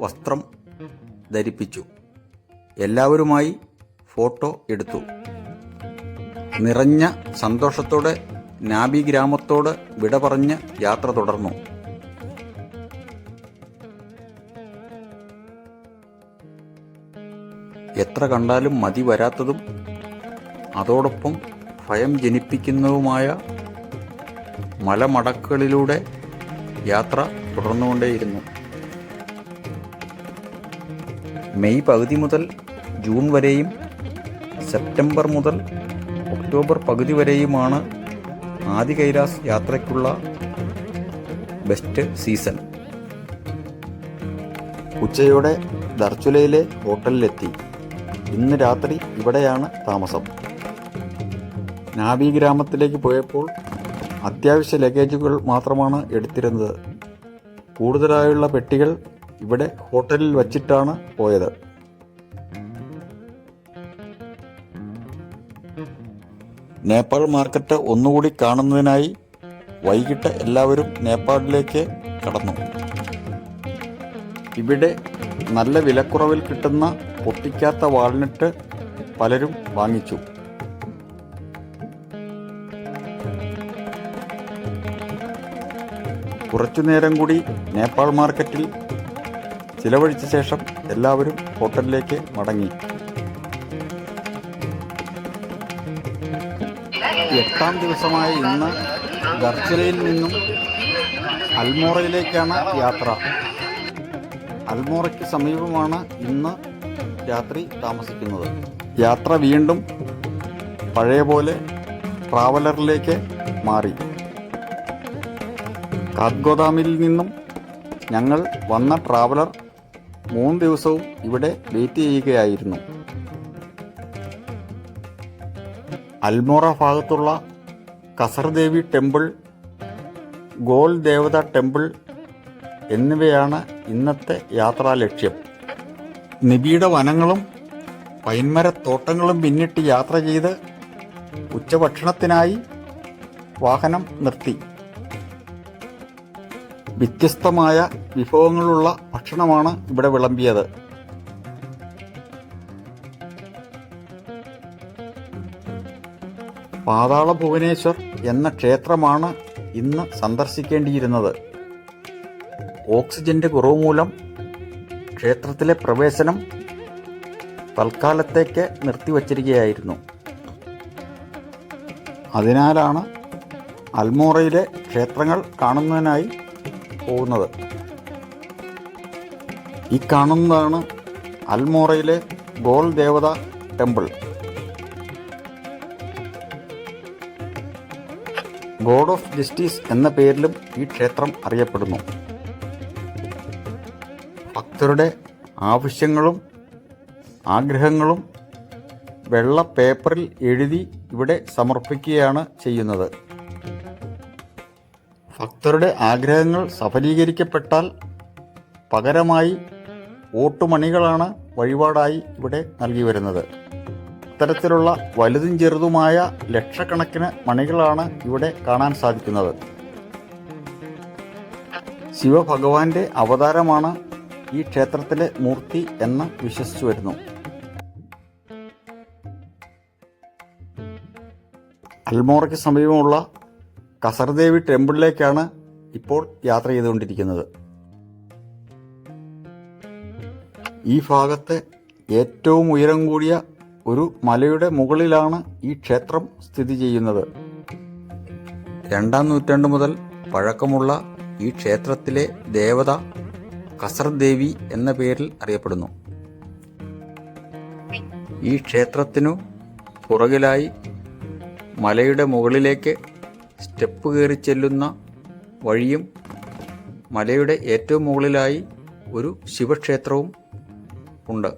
വസ്ത്രം ധരിപ്പിച്ചു. എല്ലാവരുമായി ഫോട്ടോ എടുത്തു. നിറഞ്ഞ സന്തോഷത്തോടെ നാഭി ഗ്രാമത്തോട് വിട പറഞ്ഞ് യാത്ര തുടർന്നു. എത്ര കണ്ടാലും മതി വരാത്തതും അതോടൊപ്പം ഭയം ജനിപ്പിക്കുന്നതുമായ മലമടക്കുകളിലൂടെ യാത്ര തുടർന്നുകൊണ്ടേയിരുന്നു. മെയ് പകുതി മുതൽ ജൂൺ വരെയും സെപ്റ്റംബർ മുതൽ ഒക്ടോബർ പകുതി വരെയുമാണ് ആദി കൈലാസ് യാത്രയ്ക്കുള്ള ബെസ്റ്റ് സീസൺ. ഉച്ചയോടെ ധർച്ചുലയിലെ ഹോട്ടലിലെത്തി. ഇന്ന് രാത്രി ഇവിടെയാണ് താമസം. നാഭി ഗ്രാമത്തിലേക്ക് പോയപ്പോൾ അത്യാവശ്യ ലഗേജുകൾ മാത്രമാണ് എടുത്തിരുന്നത്. കൂടുതലായുള്ള പെട്ടികൾ ഇവിടെ ഹോട്ടലിൽ വച്ചിട്ടാണ് പോയത്. നേപ്പാൾ മാർക്കറ്റ് ഒന്നുകൂടി കാണുന്നതിനായി വൈകിട്ട് എല്ലാവരും നേപ്പാളിലേക്ക് കടന്നു. ഇവിടെ നല്ല വിലക്കുറവിൽ കിട്ടുന്ന പൊട്ടിക്കാത്ത വാൾനട്ട് പലരും വാങ്ങിച്ചു. കുറച്ചുനേരം കൂടി നേപ്പാൾ മാർക്കറ്റിൽ ചിലവഴിച്ച ശേഷം എല്ലാവരും ഹോട്ടലിലേക്ക് മടങ്ങി. 8ാം ദിവസമായ ഇന്ന് ധർച്ചുലയിൽ നിന്നും അൽമോറയിലേക്കാണ് യാത്ര. അൽമോറയ്ക്ക് സമീപമാണ് ഇന്ന് രാത്രി താമസിക്കുന്നത്. യാത്ര വീണ്ടും പഴയ പോലെ ട്രാവലറിലേക്ക് മാറി. കാത്ഗോദാമിൽ നിന്നും ഞങ്ങൾ വന്ന ട്രാവലർ 3 ദിവസവും ഇവിടെ വെയിറ്റ് ചെയ്യുകയായിരുന്നു. അൽമോറ ഭാഗത്തുള്ള കസർദേവി ടെമ്പിൾ, ഗോൾ ദേവത ടെമ്പിൾ എന്നിവയാണ് ഇന്നത്തെ യാത്രാ ലക്ഷ്യം. നിബിഡ വനങ്ങളും പൈൻമരത്തോട്ടങ്ങളും പിന്നിട്ട് യാത്ര ചെയ്ത് ഉച്ചഭക്ഷണത്തിനായി വാഹനം നിർത്തി. വ്യത്യസ്തമായ വിഭവങ്ങളുള്ള ഭക്ഷണമാണ് ഇവിടെ വിളമ്പിയത്. പാതാള ഭുവനേശ്വർ എന്ന ക്ഷേത്രമാണ് ഇന്ന് സന്ദർശിക്കേണ്ടിയിരുന്നത്. ഓക്സിജന്റെ കുറവ് മൂലം ക്ഷേത്രത്തിലെ പ്രവേശനം തൽക്കാലത്തേക്ക് നിർത്തിവച്ചിരിക്കുകയായിരുന്നു. അതിനാലാണ് അൽമോറയിലെ ക്ഷേത്രങ്ങൾ കാണുന്നതിനായി പോകുന്നത്. ഈ കാണുന്നതാണ് അൽമോറയിലെ ഗോൾ ദേവത ടെമ്പിൾ. ഗോഡ് ഓഫ് ജസ്റ്റിസ് എന്ന പേരിലും ഈ ക്ഷേത്രം അറിയപ്പെടുന്നു. ഭക്തരുടെ ആവശ്യങ്ങളും ആഗ്രഹങ്ങളും വെള്ള പേപ്പറിൽ എഴുതി ഇവിടെ സമർപ്പിക്കുകയാണ് ചെയ്യുന്നത്. ഭക്തരുടെ ആഗ്രഹങ്ങൾ സഫലീകരിക്കപ്പെട്ടാൽ പകരമായി ഓട്ടുമണികളാണ് വഴിപാടായി ഇവിടെ നൽകി വരുന്നത്. ഇത്തരത്തിലുള്ള വലുതും ചെറുതുമായ ലക്ഷക്കണക്കിന് മണികളാണ് ഇവിടെ കാണാൻ സാധിക്കുന്നത്. ശിവഭഗവാന്റെ അവതാരമാണ് ഈ ക്ഷേത്രത്തിലെ മൂർത്തി എന്ന് വിശ്വസിച്ചു വരുന്നു. അൽമോറയ്ക്ക് സമീപമുള്ള കസർദേവി ടെമ്പിളിലേക്കാണ് ഇപ്പോൾ യാത്ര ചെയ്തുകൊണ്ടിരിക്കുന്നത്. ഈ ഭാഗത്തെ ഏറ്റവും ഉയരം കൂടിയ ഒരു മലയുടെ മുകളിലാണ് ഈ ക്ഷേത്രം സ്ഥിതി ചെയ്യുന്നത്. 2-ാം നൂറ്റാണ്ട് മുതൽ പഴക്കമുള്ള ഈ ക്ഷേത്രത്തിലെ ദേവത കസർദേവി എന്ന പേരിൽ അറിയപ്പെടുന്നു. ഈ ക്ഷേത്രത്തിനു പുറകിലായി മലയുടെ മുകളിലേക്ക് സ്റ്റെപ്പ് കയറി ചെല്ലുന്ന വഴിയും മലയുടെ ഏറ്റവും മുകളിലായി ഒരു ശിവക്ഷേത്രവും ഉണ്ട്.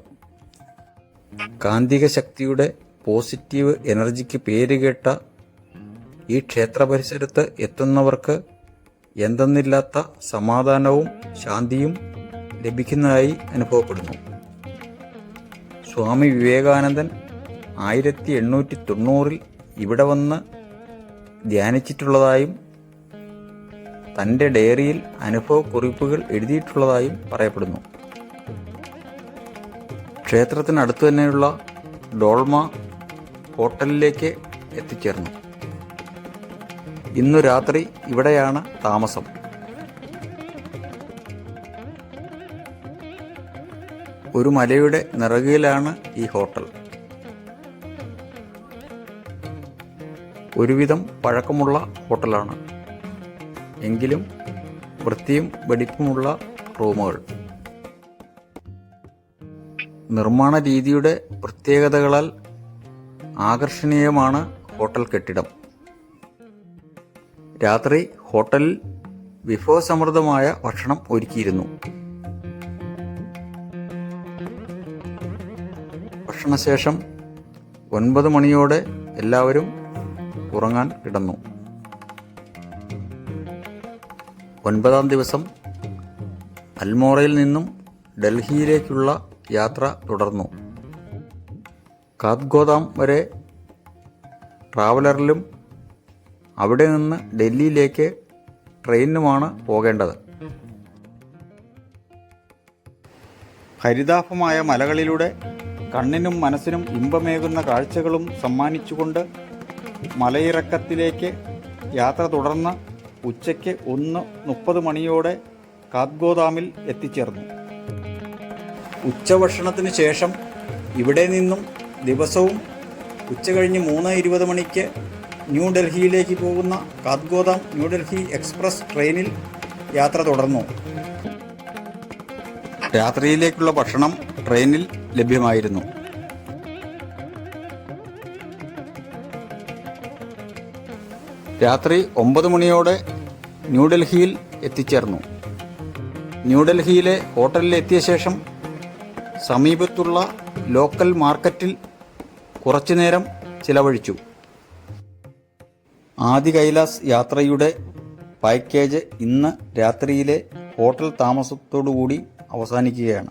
കാന്തിക ശക്തിയുടെ പോസിറ്റീവ് എനർജിക്ക് പേരുകേട്ട ഈ ക്ഷേത്ര പരിസരത്ത് എത്തുന്നവർക്ക് എന്തെന്നില്ലാത്ത സമാധാനവും ശാന്തിയും ലഭിക്കുന്നതായി അനുഭവപ്പെടുന്നു. സ്വാമി വിവേകാനന്ദൻ 1890 ഇവിടെ വന്ന് ധ്യാനിച്ചിട്ടുള്ളതായും തൻ്റെ ഡയറിയിൽ അനുഭവക്കുറിപ്പുകൾ എഴുതിയിട്ടുള്ളതായും പറയപ്പെടുന്നു. ക്ഷേത്രത്തിനടുത്ത് തന്നെയുള്ള ഡോൾമ ഹോട്ടലിലേക്ക് എത്തിച്ചേർന്നു. ഇന്നു രാത്രി ഇവിടെയാണ് താമസം. ഒരു മലയുടെ നിറകിലാണ് ഈ ഹോട്ടൽ. ഒരുവിധം പഴക്കമുള്ള ഹോട്ടലാണ്, എങ്കിലും വൃത്തിയും വെടിപ്പുമുള്ള റൂമുകൾ. നിർമ്മാണ രീതിയുടെ പ്രത്യേകതകളാൽ ആകർഷണീയമാണ് ഹോട്ടൽ കെട്ടിടം. രാത്രി ഹോട്ടലിൽ വിഭവസമൃദ്ധമായ ഭക്ഷണം ഒരുക്കിയിരുന്നു. ഭക്ഷണശേഷം 9 മണിയോടെ എല്ലാവരും ഉറങ്ങാൻ കിടന്നു. 9-ാം ദിവസം അൽമോറയിൽ നിന്നും ഡൽഹിയിലേക്കുള്ള യാത്ര തുടർന്നു. കാത്ഗോദാം വരെ ട്രാവലറിലും അവിടെ നിന്ന് ഡൽഹിയിലേക്ക് ട്രെയിനിനുമാണ് പോകേണ്ടത്. ഹരിതാഭമായ മലകളിലൂടെ കണ്ണിനും മനസ്സിനും ഇമ്പമേകുന്ന കാഴ്ചകളും സമ്മാനിച്ചുകൊണ്ട് മലയിറക്കത്തിലേക്ക് യാത്ര തുടർന്ന് ഉച്ചയ്ക്ക് 1:30 മണിയോടെ കാത്ഗോദാമിൽ എത്തിച്ചേർന്നു. ഉച്ചഭക്ഷണത്തിന് ശേഷം ഇവിടെ നിന്നും ദിവസവും ഉച്ചകഴിഞ്ഞ് 3:20 മണിക്ക് ന്യൂഡൽഹിയിലേക്ക് പോകുന്ന കാത്ഗോദാം ന്യൂഡൽഹി എക്സ്പ്രസ് ട്രെയിനിൽ യാത്ര തുടർന്നു. രാത്രിയിലേക്കുള്ള ഭക്ഷണം ട്രെയിനിൽ ലഭ്യമായിരുന്നു. രാത്രി 9 മണിയോടെ ന്യൂഡൽഹിയിൽ എത്തിച്ചേർന്നു. ന്യൂഡൽഹിയിലെ ഹോട്ടലിൽ എത്തിയ ശേഷം സമീപത്തുള്ള ലോക്കൽ മാർക്കറ്റിൽ കുറച്ചുനേരം ചിലവഴിച്ചു. ആദി കൈലാസ് യാത്രയുടെ പാക്കേജ് ഇന്ന് രാത്രിയിലെ ഹോട്ടൽ താമസത്തോടുകൂടി അവസാനിക്കുകയാണ്.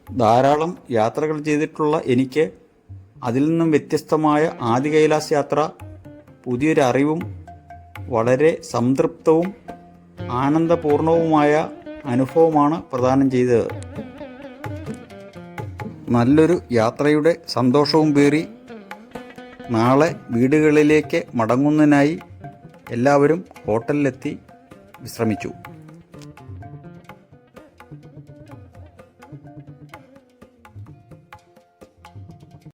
ധാരാളം യാത്രകൾ ചെയ്തിട്ടുള്ള എനിക്ക് അതിൽ നിന്നും വ്യത്യസ്തമായ ആദി കൈലാസ് യാത്ര പുതിയൊരു അറിവും വളരെ സംതൃപ്തവും ആനന്ദപൂർണവുമായ അനുഭവമാണ് പ്രദാനം ചെയ്തത്. നല്ലൊരു യാത്രയുടെ സന്തോഷവും പേറി നാളെ വീടുകളിലേക്ക് മടങ്ങുന്നതിനായി എല്ലാവരും ഹോട്ടലിലെത്തി വിശ്രമിച്ചു.